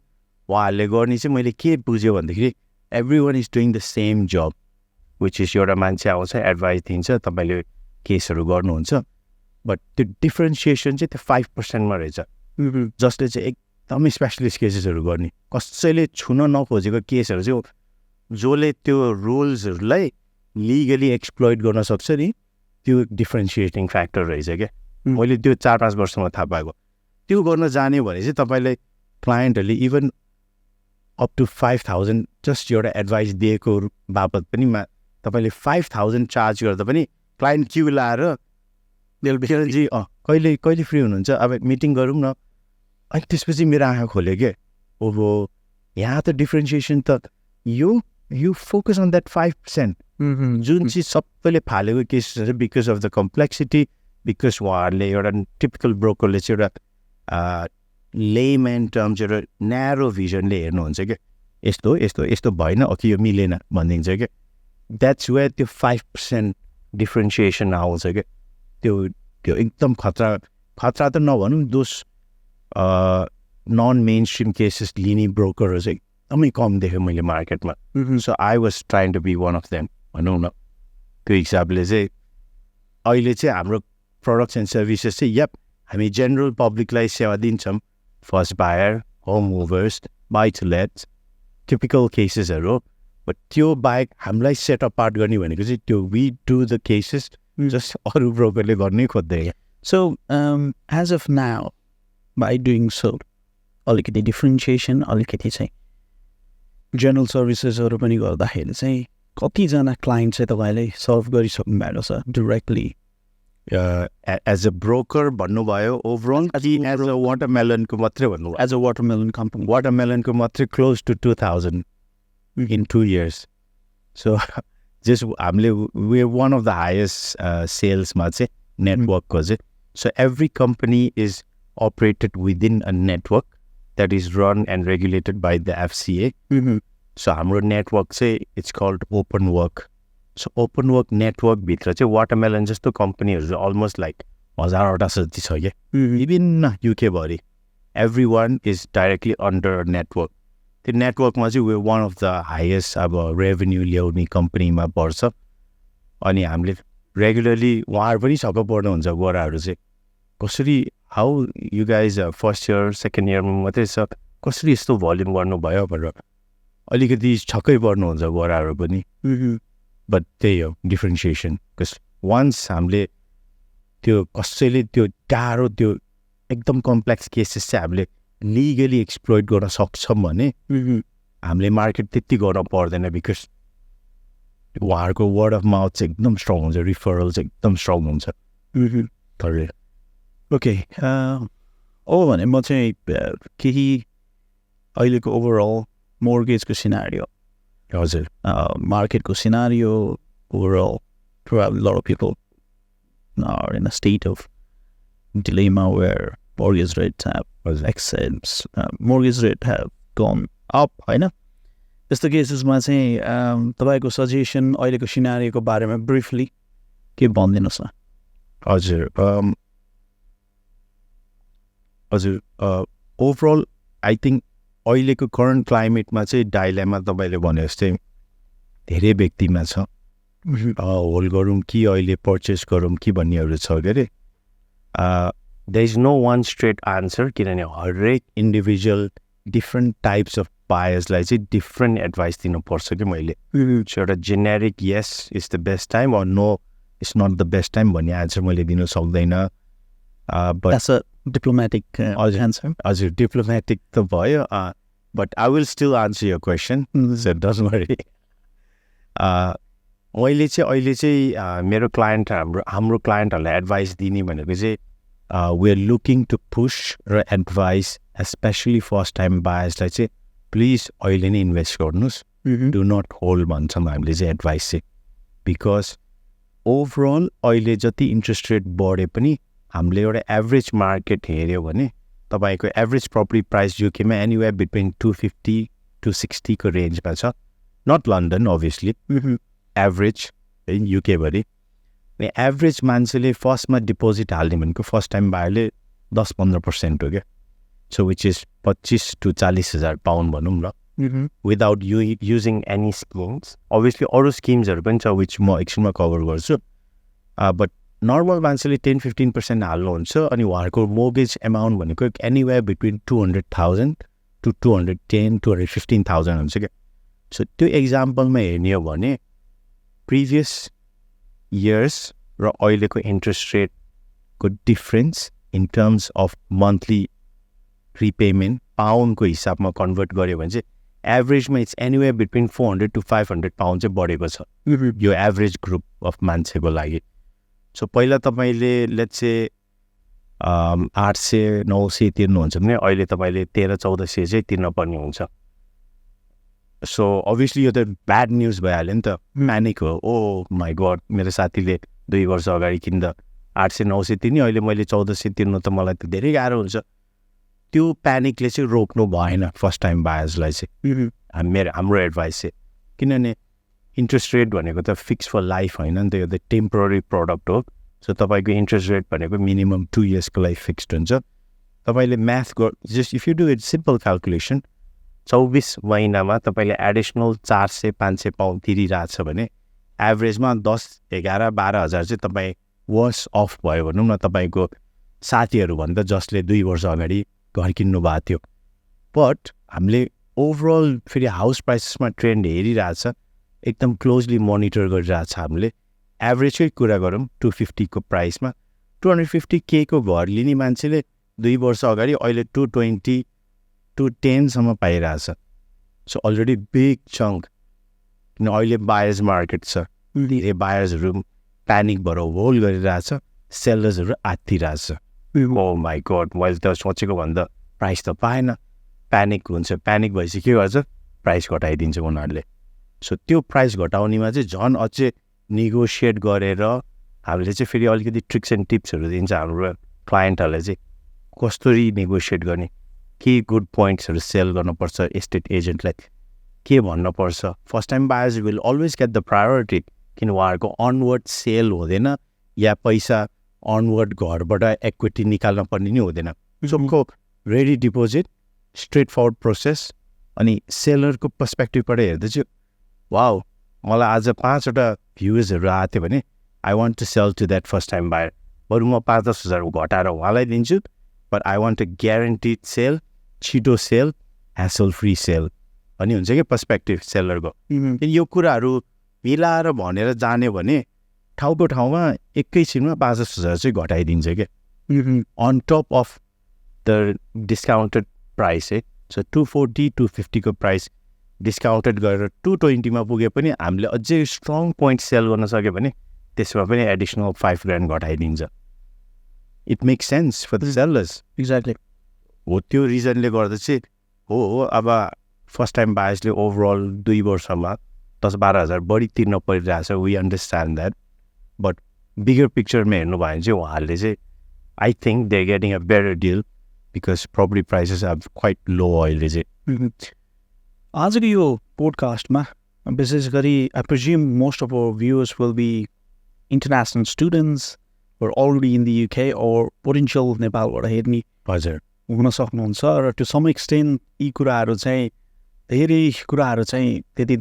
उहाँहरूले गर्ने चाहिँ मैले के बुझ्यो भन्दाखेरि everyone is doing the same job, which is एउटा मान्छे आउँछ एडभाइस दिन्छ, तपाईँले केसहरू गर्नुहुन्छ, बट त्यो डिफ्रेन्सिएसन चाहिँ त्यो 5%मा रहेछ, जसले चाहिँ एकदमै स्पेसलिस्ट केसेसहरू गर्ने, कसैले छुन नखोजेको केसहरू चाहिँ जसले त्यो रुल्सहरूलाई लिगली एक्सप्लोइट गर्न सक्छ नि, त्यो डिफ्रेन्सिएटिङ फ्याक्टर रहेछ क्या। मैले त्यो 4-5 वर्षमा थाहा पाएको त्यो गर्न जाने भने चाहिँ तपाईँलाई क्लायन्टहरूले इभन अप टु 5,000 जस्ट एउटा एडभाइस दिएको बापत पनि तपाईँले 5,000 चार्ज गर्दा पनि क्लायन्ट क्यु लाएर किरणजी कहिले फ्री हुनुहुन्छ अब मिटिङ गरौँ न अनि त्यसपछि मेरो आँखा खोल्यो क्या ओहो यहाँ त डिफ्रेन्सिएसन त यु फोकस अन द्याट 5% जुन चाहिँ सबैले फालेको केसेसहरू because of the complexity because उहाँहरूले एउटा टिपिकल ब्रोकरले चाहिँ एउटा लेम्यान टर्म्स एउटा न्यारो भिजनले हेर्नुहुन्छ क्या यस्तो यस्तो यस्तो भएन कि यो मिलेन भनिदिन्छ क्या द्याट्स वेयर त्यो 5% डिफ्रेन्सिएसन आउँछ क्या त्यो एकदम खतरा त नभनौँ those non mainstream cases लिने ब्रोकरहरू चाहिँ एकदमै कम देखेँ मैले मार्केटमा so I was trying to be one of them भनौँ न त्यो हिसाबले चाहिँ अहिले चाहिँ हाम्रो प्रडक्ट्स एन्ड सर्भिसेस चाहिँ यप हामी जेनरल पब्लिकलाई सेवा दिन्छौँ first buyer home movers buy to lets typical केसेसहरू हो बट त्यो बाहेक हामीलाई सेट अपार्ट गर्ने भनेको चाहिँ त्यो we do the cases just अरू ब्रोकरले गर्नै खोज्दैन so as of now by doing so अलिकति डिफ्रेन्सिएसन अलिकति चाहिँ जेनरल सर्भिसेसहरू पनि गर्दाखेरि चाहिँ कतिजना क्लाइन्ट चाहिँ तपाईँले सर्भ गरिसक्नु भएको छ डिरेक्टली एज अ ब्रोकर भन्नुभयो ओभरअल एज अ वाटरमेलनको मात्रै भन्नुभयो एज अ वाटरमेलन कम्पनी वाटरमेलनको मात्रै close to 2,000 in 2 years. So just we're one of the highest sales network. So every company is operated within a network that is run and regulated by the FCA. So our network it's called open work. So open work network bitra watermelon just to company is almost like even UK body. Everyone is directly under a network. The network we're one of the highest revenue ल्याउने कम्पनीमा पर्छ अनि हामीले regularly उहाँहरू पनि छक्क पर्नुहुन्छ गोराहरू चाहिँ कसरी how you guys first year second इयरमा मात्रै छ कसरी यस्तो भोल्युम गर्नुभयो भनेर अलिकति छक्कै पर्नुहुन्छ गोराहरू पनि बट त्यही हो डिफ्रेन्सिएसन बिकज वान्स हामीले त्यो कसैले त्यो गाह्रो त्यो एकदम कम्प्लेक्स केसेस चाहिँ हामीले लिगली एक्सप्लोइट गर्न सक्छौँ भने हामीले मार्केट त्यति गर्न पर्दैन बिकज उहाँहरूको वर्ड अफ माउथ चाहिँ एकदम स्ट्रङ हुन्छ रिफरल चाहिँ एकदम स्ट्रङ हुन्छ ओके भने म चाहिँ केही अहिलेको ओभरअल मोर्गेजको सिनारियो हजुर मार्केटको scenario overall probably a lot of people are in a state of dilemma where mortgage rates have excess, mortgage rate have gone up, होइन त्यस्तो केसेसमा चाहिँ तपाईँको सजेसन अहिलेको सिनारियोको बारेमा ब्रिफली के भनिदिनुहोस् न हजुर ओभरअल आई थिङ्क अहिलेको करेन्ट क्लाइमेटमा चाहिँ डाइलेमा तपाईँले भने जस्तै धेरै व्यक्तिमा छ होल्ड गरौँ कि अहिले पर्चेस गरौँ कि भन्नेहरू छ के अरे there is no one straight answer किनभने हरेक इन्डिभिजुअल डिफ्रेन्ट टाइप्स अफ बायर्सलाई चाहिँ डिफ्रेन्ट एडभाइस दिनुपर्छ कि मैले एउटा generic yes is the best time or no it's not the best time भन्ने आन्सर मैले दिन सक्दैन बट डिप्लोमेटिक आन्सर हजुर डिप्लोमेटिक त भयो but I will still answer your question so don't worry मैले चाहिँ अहिले चाहिँ मेरो क्लाइन्ट हाम्रो क्लाइन्टहरूलाई एडभाइस दिने भनेको चाहिँ we are looking to push र एडभाइस एस्पेसली फर्स्ट टाइम बायर्सलाई चाहिँ प्लिज अहिले नै इन्भेस्ट गर्नुहोस् डु नट होल्ड भन्छौँ हामीले चाहिँ एडभाइस चाहिँ बिकज ओभरअल अहिले जति इन्ट्रेस्ट रेट बढे पनि हामीले एउटा एभरेज मार्केट हेऱ्यो भने तपाईँको एभरेज प्रपर्टी प्राइस युकेमा एनिवेयर बिट्विन 250 to 60 को रेन्जमा छ नट लन्डन अभियसली एभरेज युकेभरि एभरेज मान्छेले फर्स्टमा डिपोजिट हाल्ने भनेको फर्स्ट टाइम बायरले 10-15% हो क्या so which is 25,000 to 40,000 pound भनौँ न without using any schemes obviously अरू स्किम्सहरू पनि छ विच म एकछिनमा कभर गर्छु बट नर्मल मान्छेले 10-15% हाल्नुहुन्छ अनि उहाँहरूको मोर्गेज एमाउन्ट भनेको एनिवेयर बिट्विन 200,000 to 210,000-215,000 हुन्छ क्या सो त्यो इक्जाम्पलमा हेर्ने हो भने प्रिभियस इयर्स र अहिलेको इन्ट्रेस्ट रेट को difference in terms of monthly prepayment पाउन्डको हिसाबमा कन्भर्ट गऱ्यो भने चाहिँ एभरेजमा it's anywhere between 400 to 500 pound चाहिँ बढेको छ यो एभरेज ग्रुप अफ मान्छेको लागि. सो पहिला तपाईँले लेट्स से 800-900 तिर्नुहुन्छ भने अहिले तपाईँले 1300-1400 चाहिँ तिर्नुपर्ने हुन्छ. सो अभियसली यो त ब्याड न्युज भइहाल्यो नि त. प्यानिक हो, ओ माई गड मेरो साथीले 2 वर्ष अगाडि किन्दा 800-900 तिर्ने, अहिले मैले 1400 तिर्नु त मलाई त धेरै गाह्रो हुन्छ. त्यो प्यानिकले चाहिँ रोक्नु भएन फर्स्ट टाइम बायर्सलाई चाहिँ. हाम्रो एडभाइस चाहिँ, किनभने इन्ट्रेस्ट रेट भनेको त फिक्स फर लाइफ होइन नि त, यो त टेम्पोररी प्रडक्ट हो. सो तपाईँको इन्ट्रेस्ट रेट भनेको मिनिमम 2 इयर्सको लागि फिक्स्ड हुन्छ. तपाईँले math just if you do it simple calculation 24 महिनामा तपाईँले एडिसनल 400-500 पाउन्ड तिरिरहेछ भने एभरेजमा 10-11-12 हजार चाहिँ तपाईँ वर्स अफ भयो भनौँ न तपाईँको साथीहरूभन्दा जसले 2 वर्ष अगाडि घर किन्नु भएको थियो. बट हामीले ओभरअल फेरि हाउस प्राइसेसमा ट्रेन्ड हेरिरहेछ, एकदम क्लोजली मोनिटर गरिरहेछ हामीले. एभरेजकै कुरा गरौँ 250 को प्राइसमा 250K को घर लिने मान्छेले 2 वर्ष अगाडि अहिले 220-210 सम्म पाइरहेछ. So already big chunk. किन अहिले बायर्स मार्केट छ, धेरै बायर्सहरू प्यानिक भएर होल्ड गरिरहेछ, सेलर्सहरू आत्तिरहेछ. ओ माई गड मैले त सोचेको भन्दा प्राइस त पाएन. प्यानिक हुन्छ, प्यानिक भएपछि के गर्छ, प्राइस घटाइदिन्छ उनीहरूले. सो त्यो प्राइस घटाउनेमा चाहिँ झन् अझै नेगोसिएट गरेर हामीले चाहिँ फेरि अलिकति ट्रिक्स एन्ड टिप्सहरू दिन्छ हाम्रो क्लाइन्टहरूलाई चाहिँ कसरी नेगोसिएट गर्ने, के गुड पोइन्ट्सहरू सेल गर्नुपर्छ एस्टेट एजेन्टलाई, के भन्नुपर्छ. First time buyers will always get the priority, किन उहाँहरूको अनवर्ड सेल हुँदैन या पैसा अनवर्ड घरबाट इक्विटी निकाल्न पर्ने नै हुँदैन. सबको ready deposit, straight forward process. अनि सेलरको पर्सपेक्टिभबाट हेर्दा चाहिँ वाउ मलाई आज 5वटा भ्युजहरू आएको थियो भने I want to sell to that first time buyer, बरु म 5-10 हजार घटाएर उहाँलाई दिन्छु, but I want a guaranteed sale, छिटो सेल, ह्यासल फ्री सेल भन्ने हुन्छ क्या पर्सपेक्टिभ सेलरको. यो कुराहरू मिलाएर भनेर जाने भने ठाउँको ठाउँमा एकैछिनमा 5-10 हजार चाहिँ घटाइदिन्छ क्या on top of the discounted price है. सो 240-250 को प्राइस डिस्काउन्टेड गरेर 220 मा पुगे पनि हामीले अझै स्ट्रङ पोइन्ट सेल गर्न सक्यो भने त्यसमा पनि एडिसनल 5 grand घटाइदिन्छ. It makes sense for the sellers. Exactly हो त्यो रिजनले गर्दा चाहिँ हो अब फर्स्ट टाइम बायर्सले ओभरअल 2 वर्षमा 10-12 हजार बढी तिर्न परिरहेछ. We understand that. But bigger पिक्चरमा हेर्नु भयो भने चाहिँ उहाँहरूले चाहिँ I think they getting a better deal because property prices are quite low अहिले चाहिँ. आजको यो पोडकास्टमा विशेष गरी I presume most of our viewers will be international students or already in the UK or potential नेपालबाट हेर्ने हजुर हुन सक्नुहुन्छ. र टु सम एक्सटेन्ट यी कुराहरू चाहिँ धेरै कुराहरू चाहिँ त्यति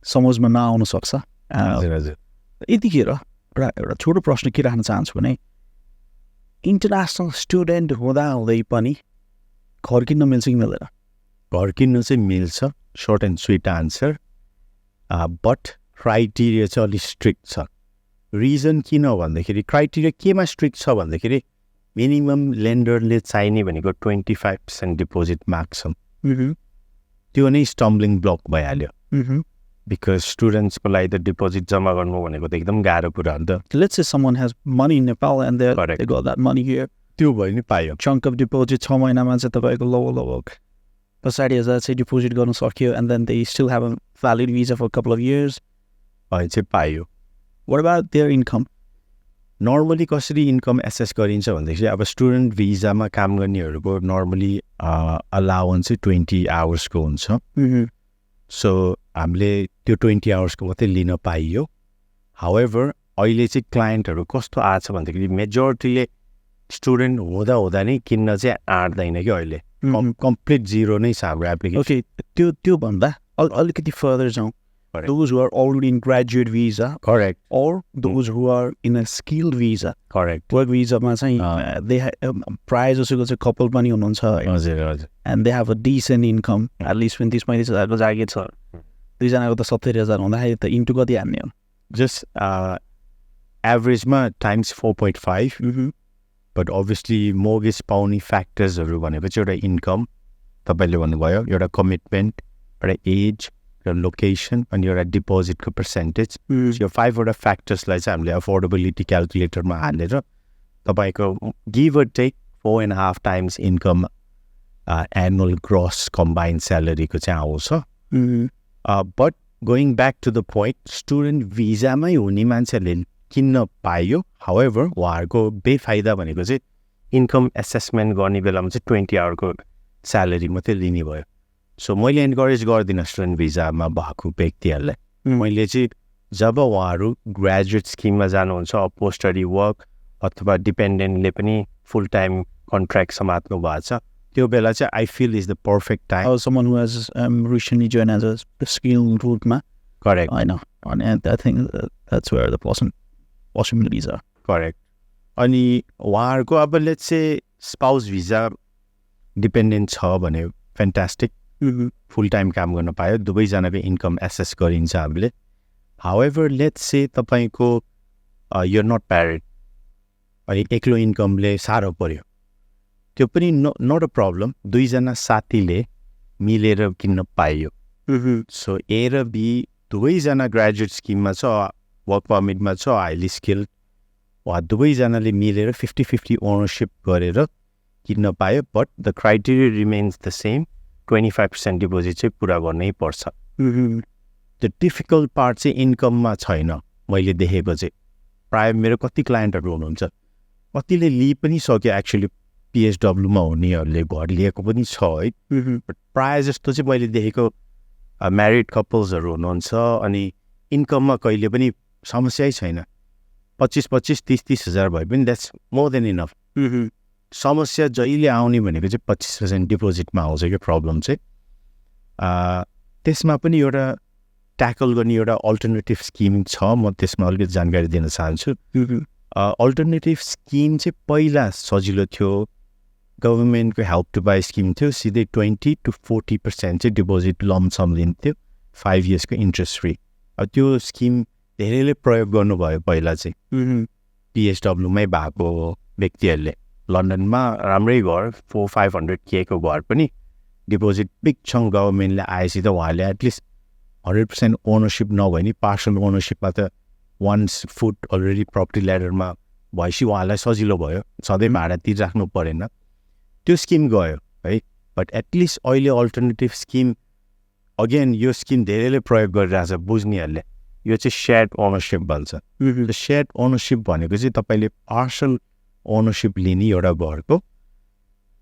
समझमा नआउन सक्छ. यतिखेर एउटा छोटो प्रश्न के राख्न चाहन्छु भने इन्टरनेसनल स्टुडेन्ट हुँदाहुँदै पनि घर किन्न मिल्छ कि मिल्दैन? घर किन्नु चाहिँ मिल्छ, short and sweet answer. But criteria चाहिँ अलिक स्ट्रिक्ट छ. रिजन किन भन्दाखेरि क्राइटेरिया केमा स्ट्रिक्ट छ भन्दाखेरि मिनिमम लेन्डरले चाहिने भनेको 25% डिपोजिट माग्छन्. त्यो नै स्टम्बलिङ ब्लक भइहाल्यो. बिकज स्टुडेन्ट्सको लागि त डिपोजिट जम्मा गर्नु भनेको त एकदम गाह्रो कुरा हो नि त. Let's say someone has money in Nepal and they got that money here. त्यो भयो नि पायो. Chunk of deposit 6 महिनामा चाहिँ तपाईँको लो 50,000 चाहिँ डिपोजिट गर्न सक्यो and then they still have a valid visa for a couple of years. अहिले चाहिँ पायो. What about their income? Normally कसरी इन्कम एसेस गरिन्छ भन्दाखेरि अब स्टुडेन्ट भिजामा काम गर्नेहरूको नर्मली अलाउन्स चाहिँ 20 आवर्सको हुन्छ. सो हामीले त्यो 20 आवर्सको मात्रै लिन पाइयो. हाउएभर अहिले चाहिँ क्लाइन्टहरू कस्तो आछ भन्दाखेरि मेजोरिटीले स्टुडेन्ट हुँदा नै किन्न चाहिँ आँट्दैन कि अहिले. कम्प्लिट जिरो नै छ हाम्रो एप्लिकेसन. ओके, त्यो भन्दा अलिकति फर्दर जाउँ. Correct. Those who are already in graduate visa, Correct. or those who are in a skilled visa. Correct. Work visa मा चाहिँ they प्रायः जसोको चाहिँ कपल पनि हुनुहुन्छ हजुर and they have a decent income, at least 20-25 हजारको जागिर छ. दुईजनाको त 70,000 हुँदाखेरि त इन्टु कति हान्ने हो? जस्ट एभरेजमा टाइम्स 4.5 बट अभियसली मोर्गेज पाउने फ्याक्टर्सहरू भनेपछि एउटा इन्कम तपाईँले भन्नुभयो एउटा कमिटमेन्ट एउटा एज र लोकेसन अनि एउटा डिपोजिटको पर्सेन्टेज यो 5वटा फ्याक्टर्सलाई चाहिँ हामीले अफोर्डेबिलिटी क्यालकुलेटरमा हालेर तपाईँको give or take 4.5 times income annual gross combined स्यालेरीको चाहिँ आउँछ but going back to the point student भिजामै हुने मान्छेले किन्न पायो हाउएभर उहाँहरूको बेफाइदा भनेको चाहिँ इन्कम एसेसमेन्ट गर्ने बेलामा चाहिँ 20 आवरको स्यालेरी मात्रै लिने भयो सो मैले इन्करेज गर्दिनँ स्टुडेन्ट भिजामा भएको व्यक्तिहरूलाई मैले चाहिँ जब उहाँहरू ग्रेजुएट स्किममा जानुहुन्छ पोस्ट स्टडी वर्क अथवा डिपेन्डेन्टले पनि फुल टाइम कन्ट्र्याक्ट समात्नु भएको छ त्यो बेला चाहिँ I feel is the perfect time Or someone who has recently joined as a skill route ma. Correct I know. And I think that's where the possibilities are. Correct अनि उहाँहरूको अब let's say spouse visa dependent छ भने fantastic फुल time काम गर्न पायो दुवैजनाको income assess गरिन्छ हामीले हाउएभर लेट्स से तपाईँको युआर नट प्यारेड अनि एक्लो इन्कमले साह्रो पर्यो त्यो पनि नट अ प्रब्लम दुईजना साथीले मिलेर किन्न पाइयो सो ए र बी दुवैजना ग्रेजुएट स्किममा छ वर्क पर्मिटमा छ हाइली स्किल्ड वा दुवैजनाले मिलेर 50-50 ओनरसिप गरेर किन्न पायो but the criteria remains the same 25% deposit चाहिँ पुरा गर्नै पर्छ द डिफिकल्ट पार्ट चाहिँ इन्कममा छैन मैले देखेको चाहिँ प्रायः मेरो कति क्लाइन्टहरू हुनुहुन्छ कतिले लिइ पनि सक्यो एक्चुअली पिएचडब्ल्यूमा हुनेहरूले घर लिएको पनि छ है बट प्रायः जस्तो चाहिँ मैले देखेको म्यारिड कपल्सहरू हुनुहुन्छ अनि इन्कममा कहिले पनि समस्यै छैन 25-30 हजार भए पनि द्याट्स मोर देन इनफ समस्या जहिले आउने भनेको चाहिँ 25% डिपोजिटमा आउँछ क्या प्रब्लम चाहिँ त्यसमा पनि एउटा ट्याकल गर्ने एउटा अल्टरनेटिभ स्किम छ म त्यसमा अलिकति जानकारी दिन चाहन्छु अल्टरनेटिभ स्किम चाहिँ पहिला सजिलो थियो गभर्मेन्टको हेल्प टु बाई स्किम थियो सिधै 20-40% चाहिँ डिपोजिट लमसम लिन्थ्यो 5 इयर्सको इन्ट्रेस्ट फ्री अब त्यो स्किम धेरैले प्रयोग गर्नुभयो पहिला चाहिँ पिएचडब्ल्यूमै भएको व्यक्तिहरूले लन्डनमा राम्रै घर 400-500K को घर पनि डिपोजिट बिग छङ गभर्मेन्टले आएपछि त उहाँले एटलिस्ट 100% ओनरसिप नभए नि पार्सल ओनरसिपमा त वान्स फुट अलरेडी प्रपर्टी ल्याडरमा भएपछि उहाँलाई सजिलो भयो सधैँ भाडा तिरिराख्नु परेन त्यो स्किम गयो है बट एटलिस्ट अहिले अल्टरनेटिभ स्किम अगेन यो स्किम धेरैले प्रयोग गरिरहेछ बुझ्नेहरूले यो चाहिँ सेयर्ड ओनरसिप भन्छ सेयर्ड ओनरसिप भनेको चाहिँ तपाईँले पार्सल ओनरसिप लिने एउटा घरको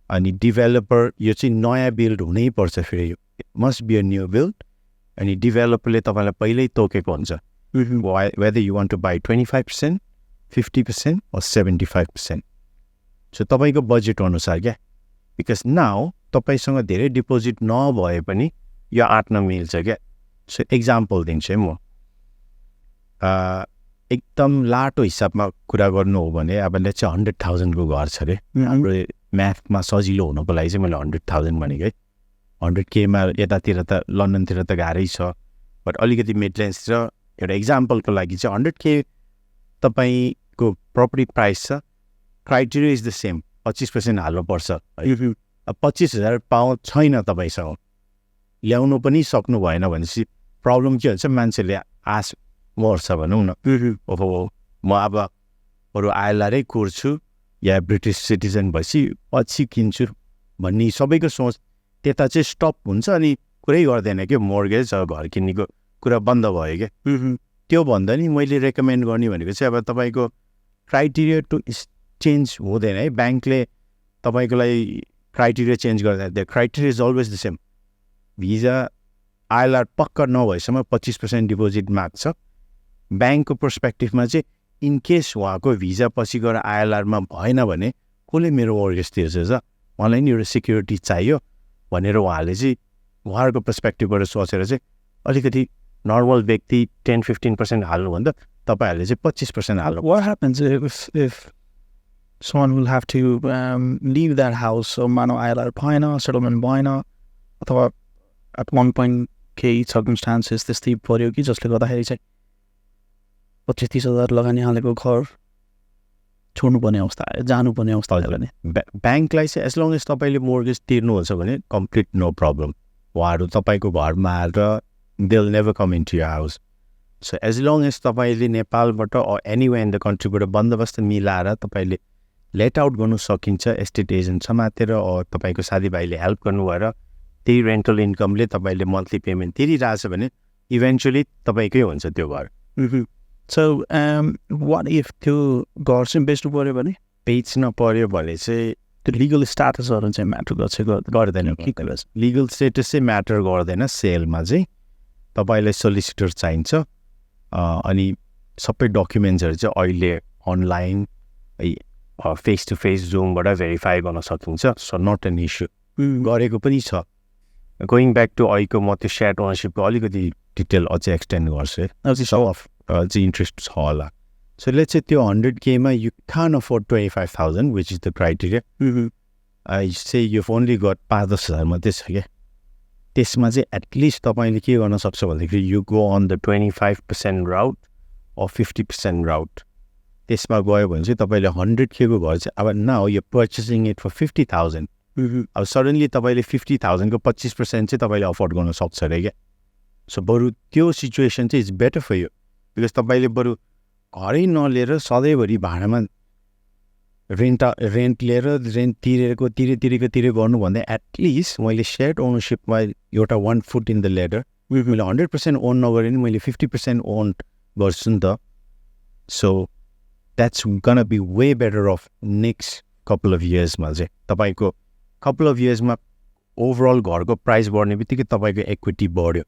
अनि डेभलपर यो चाहिँ नयाँ बिल्ड हुनैपर्छ फेरि it must be a new build अनि डेभलपरले तपाईँलाई पहिल्यै तोकेको हुन्छ whether you want to buy 25%, 50% or 75%. So तपाईँको बजेट अनुसार क्या बिकज नाउ तपाईँसँग धेरै डिपोजिट नभए पनि यो आँट्न मिल्छ क्या सो एक्जाम्पल दिन्छु है म एकदम लाटो हिसाबमा कुरा गर्नु हो भने अब चाहिँ 100,000 को घर छ अरे हाम्रो म्याथमा सजिलो हुनको लागि चाहिँ मैले 100,000 भनेको है 100K मा यतातिर त लन्डनतिर त गाह्रै छ बट अलिकति मिडल्यान्ड्सतिर एउटा एक्जाम्पलको लागि चाहिँ 100K तपाईँको प्रपर्टी प्राइस छ क्राइटेरिया इज द सेम 25% हाल्नुपर्छ अब 25,000 पाउन्ड छैन तपाईँसँग ल्याउनु पनि सक्नु भएन भनेपछि प्रब्लम के हुन्छ मान्छेले आश मर्छ भनौँ न ओहो म अब अरू आइएलआरै कुर्छु या ब्रिटिस सिटिजन भएपछि पछि किन्छु भन्ने सबैको सोच त्यता चाहिँ स्टप हुन्छ अनि कुरै गर्दैन क्या मोर्गेज घर किन्नेको कुरा बन्द भयो क्या त्यो भन्दा नि मैले रेकमेन्ड गर्ने भनेको चाहिँ अब तपाईँको क्राइटेरिया टु चेन्ज हुँदैन है ब्याङ्कले तपाईँको लागि क्राइटेरिया चेन्ज गर्दा the criteria is always the same visa ILR पक्का नभएसम्म 25% डिपोजिट माग्छ ब्याङ्कको पर्सपेक्टिभमा चाहिँ इनकेस उहाँको भिजा पछि गएर आइएलआरमा भएन भने कसले मेरो मोर्गेज तिर्छ त मलाई नि एउटा सिक्युरिटी चाहियो भनेर उहाँले चाहिँ उहाँहरूको पर्सपेक्टिभबाट सोचेर चाहिँ अलिकति नर्मल व्यक्ति 10-15% हाल्नुभन्दा तपाईँहरूले चाहिँ 25% हाल्नु What happens if someone will have to leave that house? So मानव आइएलआर भएन सेटलमेन्ट भएन अथवा at one point केही circumstances त्यस्तै पर्यो कि जसले गर्दाखेरि चाहिँ 25-30,000 लगानी हालेको घर छोड्नुपर्ने अवस्था आयो, जानुपर्ने अवस्था आयो भने ब्याङ्कलाई चाहिँ एज लङ एज तपाईँले मोर्गेज तिर्नुहुन्छ भने कम्प्लिट नो प्रब्लम, उहाँहरू तपाईँको घरमा आएर they will never come into your house. So as long as तपाईँले नेपालबाट एनीवे इन द कन्ट्रीबाट बन्दोबस्त मिलाएर तपाईँले लेट आउट गर्नु सकिन्छ एस्टेट एजेन्ट समातेर, तपाईँको साथीभाइले हेल्प गर्नु भएर त्यही रेन्टल इन्कमले तपाईँले मन्थली पेमेन्ट तिरिरहेछ भने इभेन्चुली तपाईँकै हुन्छ त्यो घर. सो वाट इफ त्यो घर चाहिँ बेच्नु पऱ्यो भने बेच्न पऱ्यो भने चाहिँ त्यो लिगल स्ट्याटसहरू चाहिँ म्याटर गर्दैन. लिगल स्टेटस चाहिँ म्याटर गर्दैन. सेलमा चाहिँ तपाईँलाई सोलिसिटर चाहिन्छ अनि सबै डकुमेन्ट्सहरू चाहिँ अहिले अनलाइन फेस टु फेस जुमबाट भेरिफाई गर्न सकिन्छ. So not an issue. गरेको पनि छ. गोइङ ब्याक टु अहिलेको म त्यो सेयर ओनरसिपको अलिकति डिटेल अझै एक्सटेन्ड गर्छु है. चाहिँ इन्ट्रेस्ट छ होला. सो लेट्स से त्यो 100K मा you can afford 25,000 which is the criteria. I say you only got 5-10,000 मात्रै छ क्या. त्यसमा चाहिँ एटलिस्ट तपाईँले के गर्न सक्छ भन्दाखेरि you go on the 25% route or 50% route. त्यसमा गयो भने चाहिँ तपाईँले 100K को घर चाहिँ अब now you purchasing it for 50,000. अब सडनली तपाईँले 50,000 को 25% चाहिँ तपाईँले अफोर्ड गर्न सक्छ अरे क्या. सो बरु त्यो सिचुएसन चाहिँ is better for you because तपाईँले बरु घरै नलिएर सधैँभरि भाडामा रेन्ट लिएर रेन्ट तिरेको गर्नुभन्दा एटलिस्ट मैले सेयर्ड ओनरसिपमा एउटा 1 फुट इन द लेडर, मैले 100% ओन नगरे नि मैले 50% ओन गर्छु नि त. So that's gonna be way better off next couple of इयर्समा चाहिँ तपाईँको कपाल अफ इयर्समा ओभरअल घरको प्राइस बढ्ने बित्तिकै तपाईँको इक्विटी बढ्यो.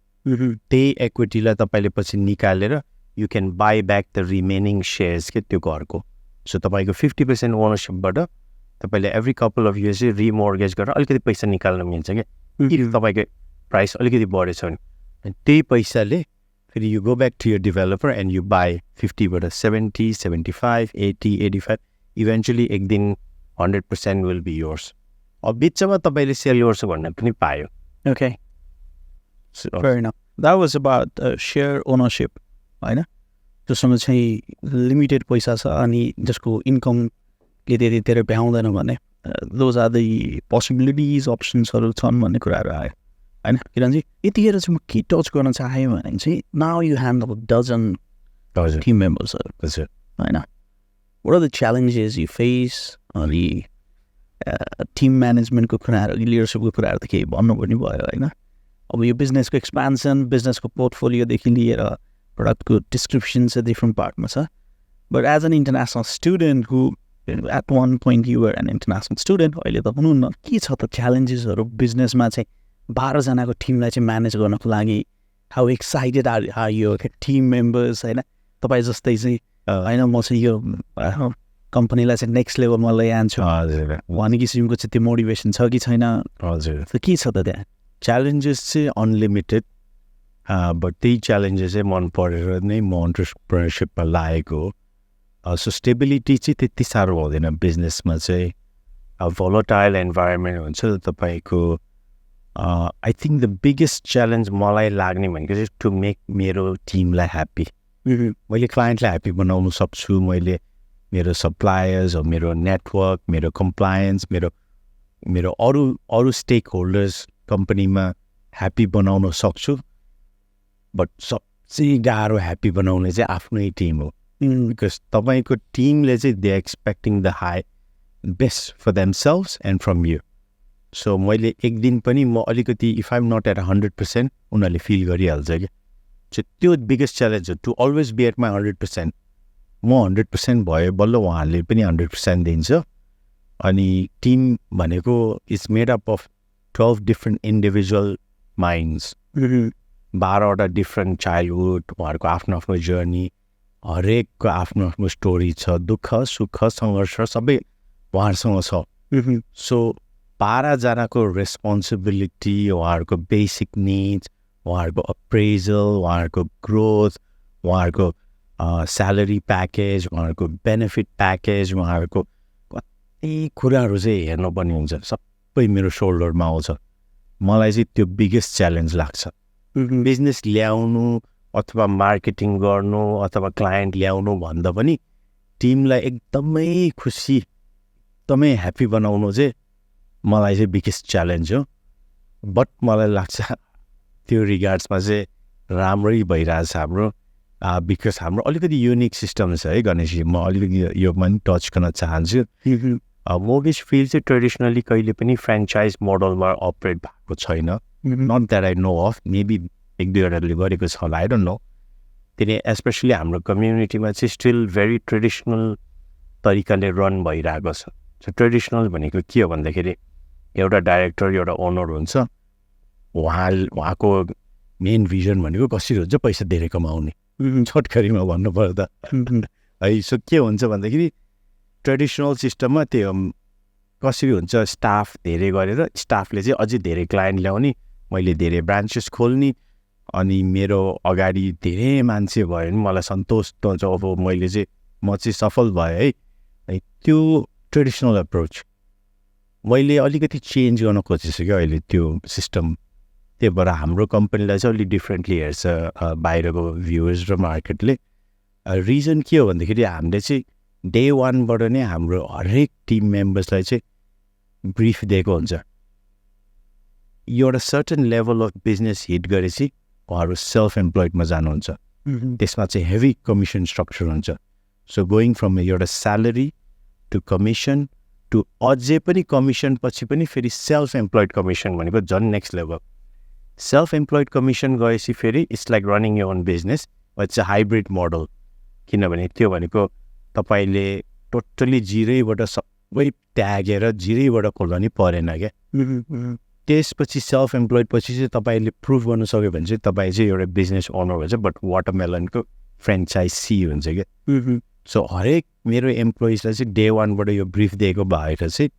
त्यही इक्विटीलाई तपाईँले पछि निकालेर you can by back the remaining shares के त्यो घरको. सो तपाईँको 50% ओनरसिपबाट तपाईँले एभ्री कपाल अफ इयर्स चाहिँ रिमोर्गेज गरेर अलिकति पैसा निकाल्न मिल्छ क्या. तपाईँको प्राइस अलिकति बढेछ भने त्यही पैसाले फेरि you go back to your developer and you buy 50बाट 70, 75, 80, 85 इभेन्चुली एक दिन 100% विल बी योर्स. अब बिचमा तपाईँले सेल गर्छु भन्न पनि पायो. Okay. Fair enough. That was about share ownership, होइन? जसमा चाहिँ लिमिटेड पैसा छ अनि जसको इन्कमले त्यति धेरै भ्याउँदैन भने दोज आर द पोसिबिलिटिज अप्सन्सहरू छन् भन्ने कुराहरू आयो होइन किरणजी. यतिखेर चाहिँ म के टच गर्न चाहेँ भने चाहिँ now you handle dozen team मेम्बर्सहरू होइन. What are the challenges you face अनि टिम म्यानेजमेन्टको कुराहरू लिडरसिपको कुराहरू त केही भन्नु पनि भयो होइन. अब यो बिजनेसको एक्सपान्सन, बिजनेसको पोर्टफोलियोदेखि लिएर प्रडक्टको डिस्क्रिप्सन चाहिँ डिफ्रेन्ट पार्टमा छ. But as an international student who at one point you're an international student, अहिले त हुनुहुन्न, के छ त च्यालेन्जेसहरू बिजनेसमा चाहिँ 12जनाको टिमलाई चाहिँ म्यानेज गर्नको लागि? हाउ एक्साइटेड आर यो टिम मेम्बर्स होइन? तपाईँ जस्तै चाहिँ होइन म चाहिँ यो कम्पनीलाई चाहिँ नेक्स्ट लेभलमा लैजान्छु भन्ने किसिमको चाहिँ त्यो मोटिभेसन छ कि छैन? हजुर. के छ त त्यहाँ? च्यालेन्जेस चाहिँ अनलिमिटेड, बट त्यही च्यालेन्जेस चाहिँ मन परेर नै म अन्टरप्रेनरसिपमा लागेको हो. सो स्टेबिलिटी चाहिँ त्यति साह्रो हुँदैन बिजनेसमा चाहिँ. भोलाटाइल इन्भाइरोमेन्ट हुन्छ तपाईँको. I think the biggest challenge मलाई लाग्ने भनेको चाहिँ टु मेक मेरो टिमलाई ह्याप्पी. मैले क्लाइन्टलाई ह्याप्पी बनाउनु सक्छु, मैले मेरो सप्लायर्स, मेरो नेटवर्क, मेरो कम्प्लायन्स, मेरो अरू स्टेक होल्डर्स कम्पनीमा ह्याप्पी बनाउन सक्छु. बट सबसे गाह्रो ह्याप्पी बनाउने चाहिँ आफ्नै टिम हो. बिकज तपाईँको टिमले चाहिँ they expecting the high best for themselves and from you. So मैले एक दिन पनि म अलिकति इफ आइम नट एट 100% उनीहरूले फिल गरिहाल्छ क्या. सो त्यो बिगेस्ट च्यालेन्ज हो to always be at my 100%. म 100% भयो बल्ल उहाँहरूले पनि 100% दिन्छ. अनि टिम भनेको is made up of 12 different individual minds. 12वटा डिफ्रेन्ट चाइल्डहुड, उहाँहरूको आफ्नो आफ्नो जर्नी, हरेकको आफ्नो आफ्नो स्टोरी छ, दुःख सुख सङ्घर्ष सबै उहाँहरूसँग छ. सो 12जनाको रेस्पोन्सिबिलिटी, उहाँहरूको बेसिक निड्स, उहाँहरूको अप्रेजल, उहाँहरूको ग्रोथ, उहाँहरूको स्यालेरी प्याकेज, उहाँहरूको बेनिफिट प्याकेज, उहाँहरूको कति कुराहरू चाहिँ हेर्नुपर्ने हुन्छ. सबै मेरो सोल्डरमा आउँछ. मलाई चाहिँ त्यो बिगेस्ट च्यालेन्ज लाग्छ. बिजनेस ल्याउनु, अथवा मार्केटिङ गर्नु अथवा क्लायन्ट ल्याउनु भन्दा पनि टिमलाई एकदमै खुसी एकदमै ह्याप्पी बनाउनु चाहिँ मलाई चाहिँ बिगेस्ट च्यालेन्ज हो बट मलाई लाग्छ त्यो रिगार्ड्समा चाहिँ राम्रै भइरहेछ हाम्रो बिकज हाम्रो अलिकति युनिक सिस्टम छ है गणेशजी म अलिकति यो पनि टच गर्न चाहन्छु मोर्गेज फिल्ड चाहिँ ट्रेडिसनली कहिले पनि फ्रेन्चाइज मोडलमा अपरेट भएको छैन not that I know of maybe एक दुईवटाले गरेको छ होला आई डोन्ट नो त्यसले एस्पेसली हाम्रो कम्युनिटीमा चाहिँ स्टिल भेरी ट्रेडिसनल तरिकाले रन भइरहेको छ सो ट्रेडिसनल भनेको के हो भन्दाखेरि एउटा डाइरेक्टर एउटा ओनर हुन्छ उहाँको मेन भिजन भनेको कसरी हुन्छ पैसा धेरै कमाउने छोटकरीमा भन्नुपर्दा है सो के हुन्छ भन्दाखेरि ट्रेडिसनल सिस्टममा त्यो कसरी हुन्छ स्टाफ धेरै गरेर स्टाफले चाहिँ अझै धेरै क्लायन्ट ल्याउने मैले धेरै ब्रान्चेस खोल्ने अनि मेरो अगाडि धेरै मान्छे भयो भने मलाई सन्तोष हुन्छ अब मैले चाहिँ म चाहिँ सफल भएँ है त्यो ट्रेडिसनल एप्रोच मैले अलिकति चेन्ज गर्न खोजेछु क्या अहिले त्यो सिस्टम त्यही भएर हाम्रो कम्पनीलाई चाहिँ अलिक डिफ्रेन्टली हेर्छ बाहिरको भ्युवर्स र मार्केटले रिजन के हो भन्दाखेरि हामीले चाहिँ डे वानबाट नै हाम्रो हरेक टिम मेम्बर्सलाई चाहिँ ब्रिफ दिएको हुन्छ यो एउटा certain level of business hit गरेपछि उहाँहरू सेल्फ एम्प्लोइडमा जानुहुन्छ त्यसमा चाहिँ हेभी कमिसन स्ट्रक्चर हुन्छ सो गोइङ फ्रम एउटा स्यालेरी टु कमिसन टु अझै पनि कमिसन पछि पनि फेरि सेल्फ एम्प्लोइड कमिसन भनेको झन् next level self employed commission गएपछि फेरि it's like running your own business it's a hybrid model किनभने त्यो भनेको तपाईँले टोटल्ली जिरोबाट सबै त्यागेर जिरोबाट खोल्न नि परेन क्या त्यसपछि सेल्फ एम्प्लोइड पछि चाहिँ तपाईँले प्रुभ गर्न सक्यो भने चाहिँ तपाईँ चाहिँ एउटा बिजनेस ओनर हुन्छ बट वाटरमेलनको फ्रेन्चाइजी हुन्छ क्या सो हरेक मेरो एम्प्लोइजलाई चाहिँ डे वानबाट यो ब्रिफ दिएको भएर चाहिँ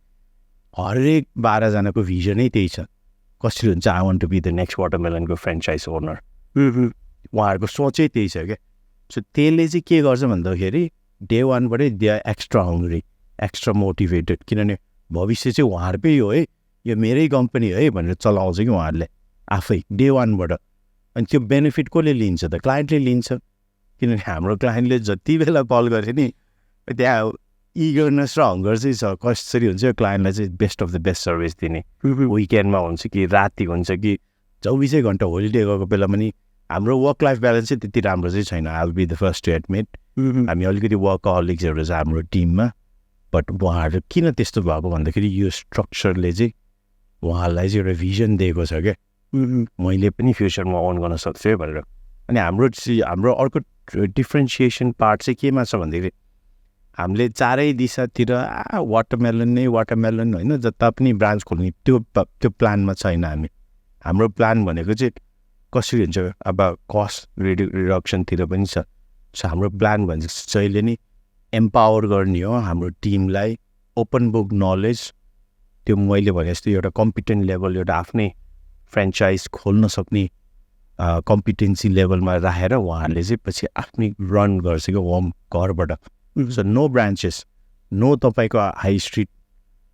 हरेक 12जनाको भिजनै त्यही छ कसरी हुन्छ I want to be the next वाटरमेलनको फ्रेन्चाइज ओनर उहाँहरूको सोचै त्यही छ क्या सो त्यसले चाहिँ के गर्छ भन्दाखेरि डे वानबाटै they are extra hungry extra motivated किनभने भविष्य चाहिँ उहाँहरूकै हो है यो मेरै कम्पनी है भनेर चलाउँछ कि उहाँहरूले आफै डे वानबाट अनि त्यो बेनिफिट कसले लिन्छ त क्लायन्टले लिन्छ किनभने हाम्रो क्लायन्टले जति बेला कल गरे नि त्यहाँ इगरनेस र हङ्गर चाहिँ छ कसरी हुन्छ यो क्लायन्टलाई चाहिँ best of the best service दिने विकेन्डमा हुन्छ कि राति हुन्छ कि 24 घन्टा होलिडे गएको बेला पनि हाम्रो वर्क लाइफ ब्यालेन्स चाहिँ त्यति राम्रो चाहिँ छैन I will be the first to admit हामी अलिकति वर्कहलिक्सहरू छ हाम्रो टिममा बट उहाँहरू किन त्यस्तो भएको भन्दाखेरि यो स्ट्रक्चरले चाहिँ उहाँहरूलाई चाहिँ एउटा भिजन दिएको छ क्या मैले पनि फ्युचरमा अन गर्न सक्छु है भनेर अनि हाम्रो अर्को डिफ्रेन्सिएसन पार्ट चाहिँ केमा छ भन्दाखेरि हामीले चारै दिशातिर वाटरमेलन होइन जता पनि ब्रान्च खोल्ने त्यो प्लानमा छैन हाम्रो प्लान भनेको चाहिँ कसरी हुन्छ अब कस्ट रिडक्सनतिर पनि छ सो हाम्रो प्लान भनेको जहिले नै एम्पावर गर्ने हो हाम्रो टिमलाई ओपन बुक नलेज त्यो मैले भने जस्तो एउटा कम्पिटेन्ट लेभल एउटा आफ्नै फ्रेन्चाइज खोल्न सक्ने कम्पिटेन्सी लेभलमा राखेर उहाँहरूले चाहिँ पछि आफ्नै रन गर्छ कि होम घरबाट सो नो ब्रान्चेस नो तपाईँको high street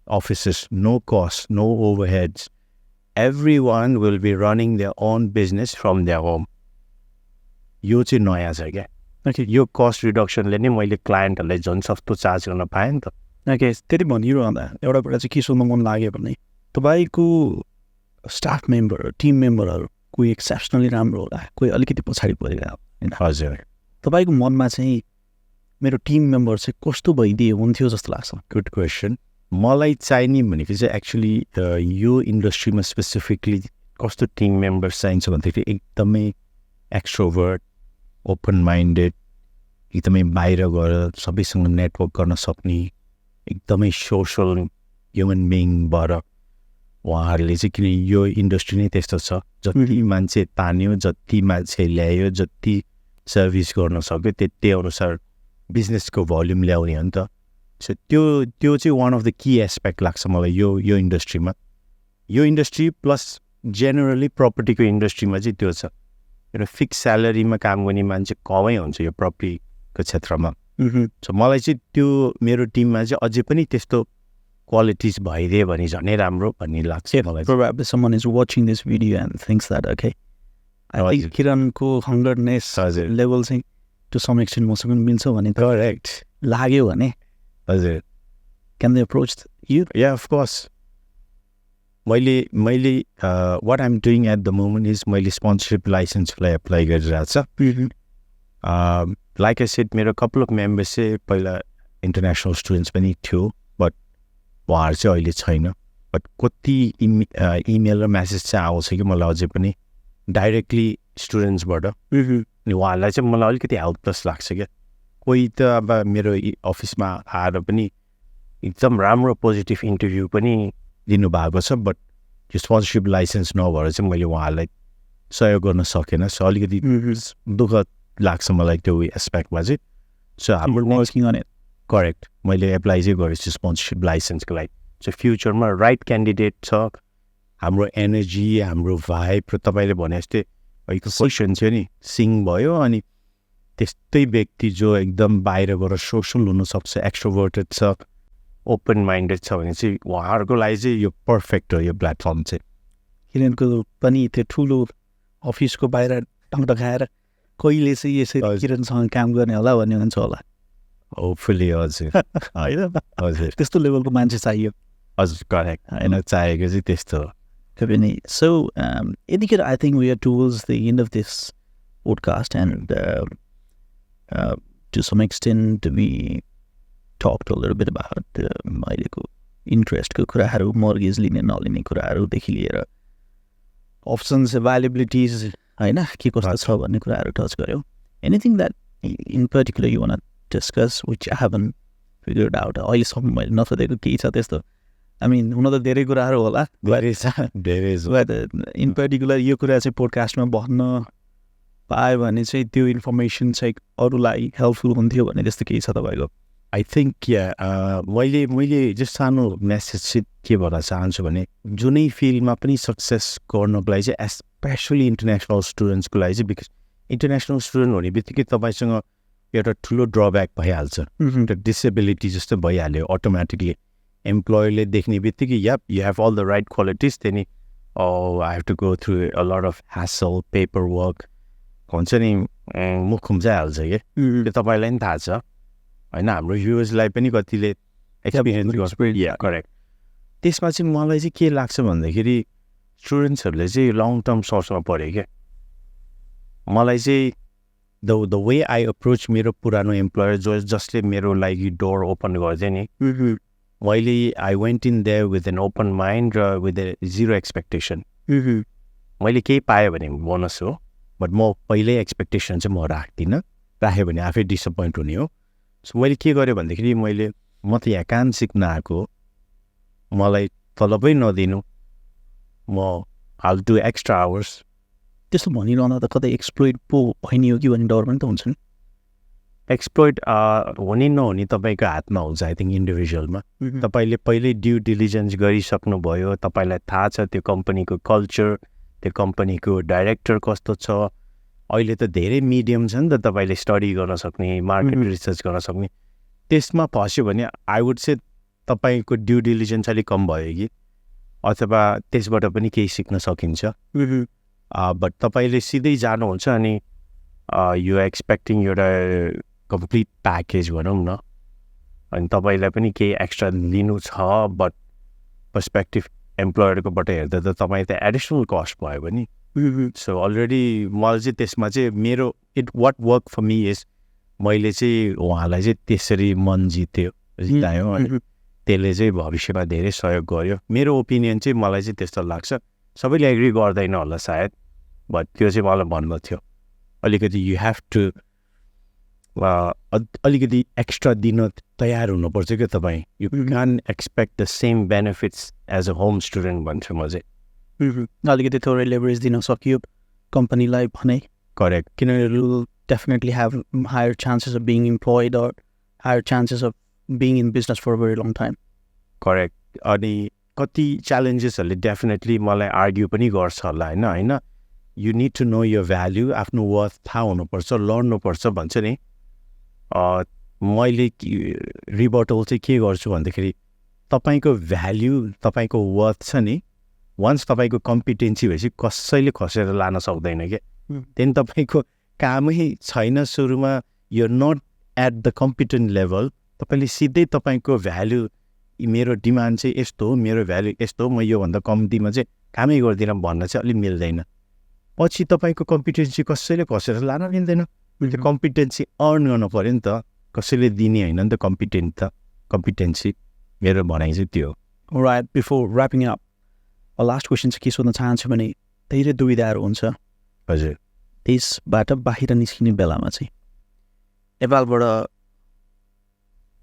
offices no cost no overheads everyone will be running their own business from their home यो चाहिँ नयाँ छ क्या यो कस्ट रिडक्सनले नै मैले क्लायन्टहरूलाई झन् सस्तो चार्ज गर्न पाएँ नि त ओके त्यति भनिरहँदा एउटा कुरा चाहिँ के सोध्नु मन लाग्यो भने तपाईँको स्टाफ मेम्बर टिम मेम्बरहरू कोही एक्सेप्सनली राम्रो होला कोही अलिकति पछाडि परिरहेको होइन हजुर तपाईँको मनमा चाहिँ मेरो टिम मेम्बर चाहिँ कस्तो भइदिए हुन्थ्यो जस्तो लाग्छ गुड क्वेसन मलाई चाहिने भनेको चाहिँ एक्चुली यो इन्डस्ट्रीमा स्पेसिफिकली कस्तो टिम मेम्बर्स चाहिन्छ भन्दाखेरि एकदमै एक्स्ट्रोभर्ट ओपन माइन्डेड एकदमै बाहिर गएर सबैसँग नेटवर्क गर्न सक्ने एकदमै सोसल ह्युमन बिङ भएर उहाँहरूले चाहिँ किन यो इन्डस्ट्री नै त्यस्तो छ जति मान्छे तान्यो जति मान्छे ल्यायो जति सर्भिस गर्न सक्यो त्यही अनुसार बिजनेसको भोल्युम ल्याउने हो नि त सो त्यो चाहिँ one of the key aspect लाग्छ मलाई यो इन्डस्ट्रीमा यो इन्डस्ट्री प्लस जेनरली प्रपर्टीको इन्डस्ट्रीमा चाहिँ त्यो छ एउटा फिक्स स्यालेरीमा काम गर्ने मान्छे कमै हुन्छ यो प्रपर्टीको क्षेत्रमा सो मलाई चाहिँ त्यो मेरो टिममा चाहिँ अझै पनि त्यस्तो क्वालिटिज भइदियो भने झनै राम्रो भन्ने लाग्छ मलाई Probably someone is watching this video and thinks that okay किरणको हङ्गरनेस लेभल चाहिँ टु सम एक्सटेन्ट मसँग मिल्छ भने करेक्ट लाग्यो भने हजुर can they approach you yeah of course मैले what I'm doing at the moment is मैले स्पोन्सरसिप लाइसेन्सलाई एप्लाई गरिरहेको छ लाइक आई सेड मेरो कपाल अफ मेम्बर्स चाहिँ पहिला इन्टरनेसनल स्टुडेन्ट्स पनि थियो बट उहाँहरू चाहिँ अहिले छैन बट कति इमेल र म्यासेज चाहिँ आउँछ कि मलाई अझै पनि डाइरेक्टली स्टुडेन्ट्सबाट अनि उहाँहरूलाई चाहिँ मलाई अलिकति हेल्पलेस लाग्छ क्या कोही त अब मेरो अफिसमा आएर पनि एकदम राम्रो पोजिटिभ इन्टरभ्यू पनि दिनुभएको छ बट यो स्पोन्सरसिप लाइसेन्स नभएर चाहिँ मैले उहाँहरूलाई सहयोग गर्न सकेन सो अलिकति दुःख लाग्छ मलाई त्यो एस्पेक्टमा चाहिँ सो हाम्रो करेक्ट मैले एप्लाई चाहिँ गरेको छु स्पोन्सरसिप लाइसेन्सको लागि सो फ्युचरमा राइट क्यान्डिडेट छ हाम्रो एनर्जी हाम्रो भाइब र तपाईँले भने जस्तै अहिलेको क्वेसन थियो नि सिङ भयो अनि त्यस्तै व्यक्ति जो एकदम बाहिरबाट सोसल हुनसक्छ एक्स्ट्रोभर्टेड छ ओपन माइन्डेड छ भने चाहिँ उहाँहरूको लागि चाहिँ यो पर्फेक्ट हो यो प्लेटफर्म चाहिँ किरणको पनि त्यो ठुलो अफिसको बाहिर टङ्टकाएर कहिले चाहिँ यसरी किरणसँग काम गर्ने होला भन्ने हुन्छ होला होपफुली हजुर होइन हजुर त्यस्तो लेभलको मान्छे चाहियो हजुर करेक्ट होइन चाहेको चाहिँ त्यस्तो हो पनि सो यतिखेर I think we are towards the end of this podcast and to some extent we talk a little bit about अहिलेको इन्ट्रेस्टको कुराहरू मर्गेज लिने नलिने कुराहरूदेखि लिएर अप्सन्स एभाइलेबिलिटिज होइन के कस्तो छ भन्ने कुराहरू टच गऱ्यौँ anything that in particular you one discuss which I haven't figured out अहिलेसम्म मैले नसोधेको केही छ त्यस्तो आई मिन हुन त धेरै कुराहरू होला धेरै इन पर्टिकुलर यो कुरा चाहिँ पोडकास्टमा भन्न पायो भने चाहिँ त्यो इन्फर्मेसन चाहिँ अरूलाई हेल्पफुल हुन्थ्यो भन्ने त्यस्तो केही छ तपाईँको आई थिङ्क मैले जस्तो सानो मेसेज चाहिँ के भन्न चाहन्छु भने जुनै फिल्डमा पनि सक्सेस गर्नको लागि चाहिँ एस्पेसली इन्टरनेसनल स्टुडेन्ट्सको लागि चाहिँ बिकज इन्टरनेसनल स्टुडेन्ट हुने बित्तिकै तपाईँसँग एउटा ठुलो ड्रब्याक भइहाल्छ एउटा डिसेबिलिटी जस्तो भइहाल्यो अटोमेटिकली एम्प्लोयरले देख्ने बित्तिकै yep you have all the right qualities त्यहाँदेखि I have to go through a lot of hassle paper work हुन्छ नि मुख खुम्चाइहाल्छ कि त्यो तपाईँलाई पनि थाहा छ होइन हाम्रो भ्युवर्सलाई पनि कतिले एक्सपिरियन्स गर्छ करेक्ट त्यसमा चाहिँ मलाई चाहिँ के लाग्छ भन्दाखेरि स्टुडेन्ट्सहरूले चाहिँ लङ टर्म सोर्समा पढ्यो क्या मलाई चाहिँ द वे आई अप्रोच मेरो पुरानो एम्प्लोयर जसले मेरो लागि डोर ओपन गरिदियो नि मैले I went in there with an open mind र विथ ए जिरो एक्सपेक्टेसन मैले केही पाएँ भने बोनस हो बट म पहिल्यै एक्सपेक्टेसन चाहिँ म राख्दिनँ राखेँ भने आफै डिसपोइन्ट हुने हो सो मैले के गरेँ भन्दाखेरि म त यहाँ काम सिक्न आएको मलाई तलबै नदिनु म हाल डु एक्स्ट्रा आवर्स त्यस्तो भनिरहँदा त कतै एक्सप्लोइट पो भइनी हो कि भन्ने डर पनि त हुन्छ नि एक्सप्लोइट हुने नहुने तपाईँको हातमा हुन्छ आई थिङ्क इन्डिभिजुअलमा तपाईँले पहिल्यै ड्यु डिलिजेन्स गरिसक्नुभयो तपाईँलाई थाहा छ त्यो कम्पनीको कल्चर त्यो कम्पनीको डाइरेक्टर कस्तो छ अहिले त धेरै मिडियम छ नि त तपाईँले स्टडी गर्न सक्ने मार्केट रिसर्च गर्न सक्ने त्यसमा फस्यो भने आई वुड से तपाईँको ड्यु डिलिजेन्स अलिक कम भयो कि अथवा त्यसबाट पनि केही सिक्न सकिन्छ बट तपाईँले सिधै जानुहुन्छ अनि यु एक्सपेक्टिङ एउटा कम्प्लिट प्याकेज भनौँ न अनि तपाईँलाई पनि केही एक्स्ट्रा लिनु छ बट पर्सपेक्टिभ एम्प्लोयरकोबाट हेर्दा त तपाईँ त एडिसनल कस्ट भयो भने सो अलरेडी मलाई चाहिँ त्यसमा चाहिँ मेरो it what work for me is मैले चाहिँ उहाँलाई चाहिँ त्यसरी मन जितायो अनि त्यसले चाहिँ भविष्यमा धेरै सहयोग गर्यो मेरो ओपिनियन चाहिँ मलाई चाहिँ त्यस्तो लाग्छ सबैले एग्री गर्दैन होला सायद बट त्यो चाहिँ मलाई भन्नु थियो अलिकति यु हेभ टु अलिकति एक्स्ट्रा दिन तयार हुनुपर्छ क्या तपाईँ you can expect the same benefits as a home student भन्छु म चाहिँ अलिकति थोरै लेभरेज दिन सकियो कम्पनीलाई भने करेक्ट किनभने will definitely have higher chances of being employed or higher chances of being in business for a very long time correct अनि कति च्यालेन्जेसहरूले डेफिनेटली मलाई आर्ग्यु पनि गर्छ होला होइन you need to know your value आफ्नो वर्थ थाहा हुनुपर्छ लड्नुपर्छ भन्छ नि मैले रिबटल चाहिँ के गर्छु भन्दाखेरि तपाईँको भ्याल्यु तपाईँको वर्थ छ नि वन्स तपाईँको कम्पिटेन्सी भएपछि कसैले खसेर लान सक्दैन क्या देन तपाईँको कामै छैन सुरुमा, you are not at the competent level, तपाईँले सिधै तपाईँको भ्याल्यु मेरो डिमान्ड चाहिँ यस्तो हो, मेरो भ्याल्यु यस्तो हो, म योभन्दा कम्तीमा चाहिँ कामै गर्दिनँ भन्न चाहिँ अलिक मिल्दैन। पछि तपाईँको कम्पिटेन्सी कसैले कसेर लान मिल्दैन। त्यो कम्पिटेन्सी अर्न गर्नु पऱ्यो नि त, कसैले दिने होइन नि त कम्पिटेन्सी। मेरो भनाइ चाहिँ त्यो हो। Right, before rapping up last question चाहिँ के सोध्न चाहन्छु भने धेरै दुविधाहरू हुन्छ हजुर देशबाट बाहिर निस्किने बेलामा चाहिँ। नेपालबाट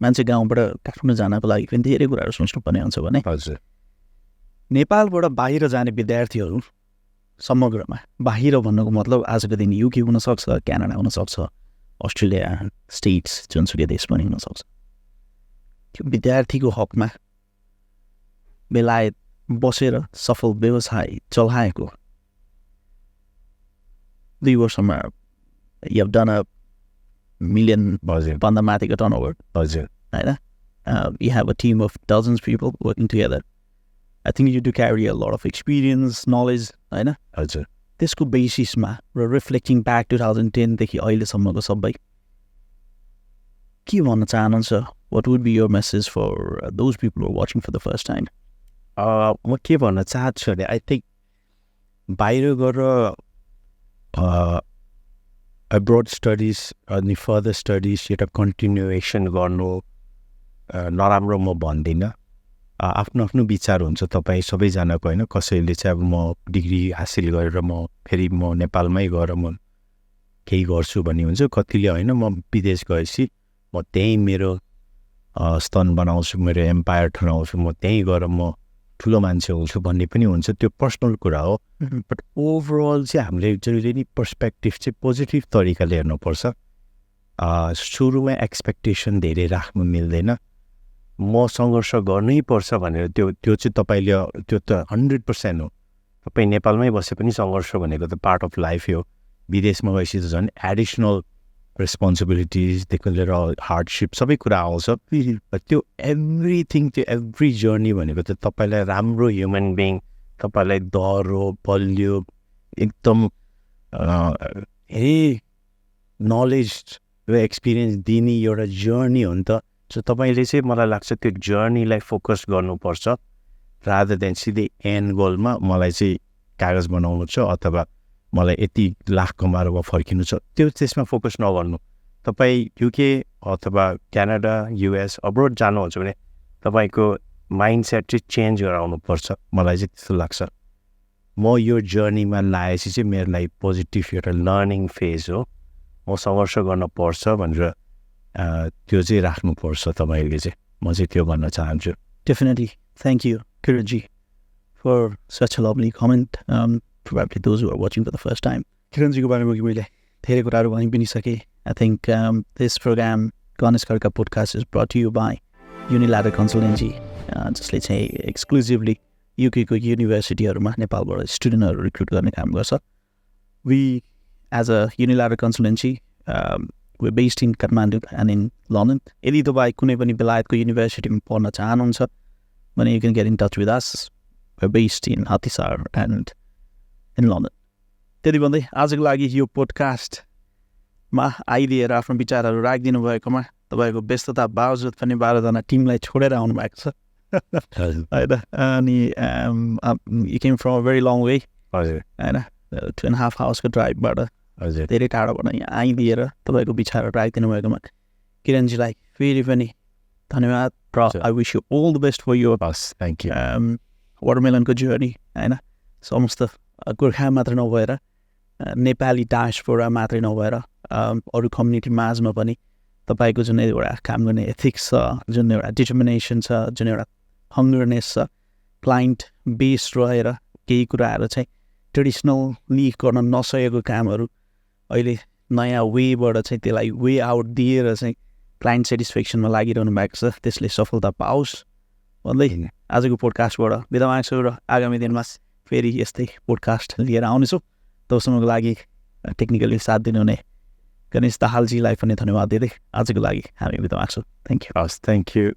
मान्छे गाउँबाट काठमाडौँ जानको लागि पनि धेरै कुराहरू सोच्नुपर्ने हुन्छ भने हजुर नेपालबाट बाहिर जाने विद्यार्थीहरू समग्रमा, बाहिर भन्नुको मतलब आजको दिन युके हुनसक्छ, क्यानाडा हुनसक्छ, अस्ट्रेलिया, स्टेट्स, जुनसुकै देश पनि हुनसक्छ, त्यो विद्यार्थीको हकमा बेलायत बसेर सफल व्यवसाय चलाएको 2 वर्षमा you have done a million भन्दा माथिको टर्नओभर हजुर होइन, you have a team of dozens of people working together. I think you do carry a lot of experience, knowledge, होइन, हजुर त्यसको बेसिसमा र रिफ्लेक्टिङ ब्याक 2010 देखि अहिलेसम्मको सबै के भन्न चाहनुहुन्छ? What would be your message for those people who are watching for the first time? म के भन्न चाहन्छु भने आई थिङ्क बाहिर गएर अब्रोड स्टडिज अनि फर्दर स्टडिज एउटा कन्टिन्युएसन गर्नु नराम्रो म भन्दिनँ। आफ्नो आफ्नो विचार हुन्छ तपाईँ सबैजनाको होइन। कसैले चाहिँ अब म डिग्री हासिल गरेर म फेरि म नेपालमै गएर म केही गर्छु भन्ने हुन्छ, कतिले होइन म विदेश गएपछि म त्यहीँ मेरो स्तन बनाउँछु, मेरो एम्पायर ठुलाउँछु, म त्यहीँ गएर म ठुलो मान्छे हुन्छु भन्ने पनि हुन्छ। त्यो पर्सनल कुरा हो। बट ओभरअल चाहिँ हामीले जहिले नि पर्सपेक्टिभ चाहिँ पोजिटिभ तरिकाले हेर्नुपर्छ। सुरुमै एक्सपेक्टेसन धेरै राख्नु मिल्दैन। म सङ्घर्ष गर्नै पर्छ भनेर त्यो चाहिँ तपाईँले त्यो त 100% हो। तपाईँ नेपालमै बसे पनि सङ्घर्ष भनेको त पार्ट अफ लाइफ हो। विदेशमा गएपछि त झन् एडिसनल रेस्पोन्सिबिलिटिजदेखि लिएर हार्डसिप सबै कुरा आउँछ। त्यो एभ्रिथिङ, त्यो एभ्री जर्नी भनेको त तपाईँलाई राम्रो ह्युमन बिङ, तपाईँलाई दह्रो बलियो एकदम धेरै नलेज र एक्सपिरियन्स दिने एउटा जर्नी हो नि त। सो तपाईँले चाहिँ मलाई लाग्छ त्यो जर्नीलाई फोकस गर्नुपर्छ रादर देन सिधै एन्ड गोलमा मलाई चाहिँ कागज बनाउनु छ अथवा मलाई यति लाख कमाएर फर्किनु छ, त्यो त्यसमा फोकस नगर्नु। तपाईँ युके अथवा क्यानाडा, युएस, अब्रोड जानुहुन्छ भने तपाईँको माइन्डसेट चाहिँ चेन्ज गराउनुपर्छ। मलाई चाहिँ त्यस्तो लाग्छ। म यो जर्नीमा लागेपछि चाहिँ मेरो लागि पोजिटिभ एउटा लर्निङ फेज हो। म सङ्घर्ष गर्न पर्छ भनेर त्यो चाहिँ राख्नुपर्छ तपाईँले चाहिँ। म चाहिँ त्यो भन्न चाहन्छु। Definitely. Thank you, Kiranji, for such a lovely comment. Probably those who are watching for the first time. Kiranjiको बारेमा मैले धेरै कुराहरू भनि पनि सकेँ. I think this program, Ganesh Khadka podcast, is brought to you by Uni Ladder Consultancy, जसले चाहिँ एक्सक्लुजिभली युकेको युनिभर्सिटीहरूमा नेपालबाट स्टुडेन्टहरू रिक्रुट गर्ने काम गर्छ. We, as a Uni Ladder Consultancy, we're based in Kathmandu and in London. यदि तपाईँ कुनै पनि बेलायतको युनिभर्सिटीमा पढ्न चाहनुहुन्छ भने you can get in touch with us. We're based in Hathisar and in London. त्यति भन्दै आजको लागि यो पोडकास्टमा आइदिएर आफ्नो विचारहरू राखिदिनु भएकोमा तपाईँको व्यस्तता बावजुद पनि 12जना टिमलाई छोडेर आउनु भएको छ होइन. अनि you came from a very long way होइन, 2.5 hours ड्राइभबाट धेरै टाढोबाट यहाँ आइदिएर तपाईँको विचारहरू राखिदिनु भएकोमा किरणजीलाई फेरि पनि धन्यवाद र I wish you all the best for your वाटरमेलनको जर्नी होइन. समस्त गोर्खा मात्र नभएर नेपाली डायस्पोरा मात्रै नभएर अरू कम्युनिटी माझमा पनि तपाईँको जुन एउटा काम गर्ने एथिक्स छ, जुन एउटा डिटर्मिनेसन छ, जुन एउटा हङ्गरनेस छ, क्लाइन्ट बेस रहेर केही कुराहरू चाहिँ ट्रेडिसनली गर्न नसकेको कामहरू अहिले नयाँ वेबाट चाहिँ त्यसलाई वे आउट दिएर चाहिँ क्लाइन्ट सेटिस्फ्याक्सनमा लागिरहनु भएको छ. त्यसले सफलता पाओस् भन्दै आजको पोडकास्टबाट बिदा माग्छु र आगामी दिनमा फेरि यस्तै पोडकास्ट लिएर आउनेछु. तबसम्मको लागि टेक्निकली साथ दिनुहुने गणेश दाहालजीलाई पनि धन्यवाद दिँदै आजको लागि हामी बिदा माग्छौँ. Thank you. Thank you.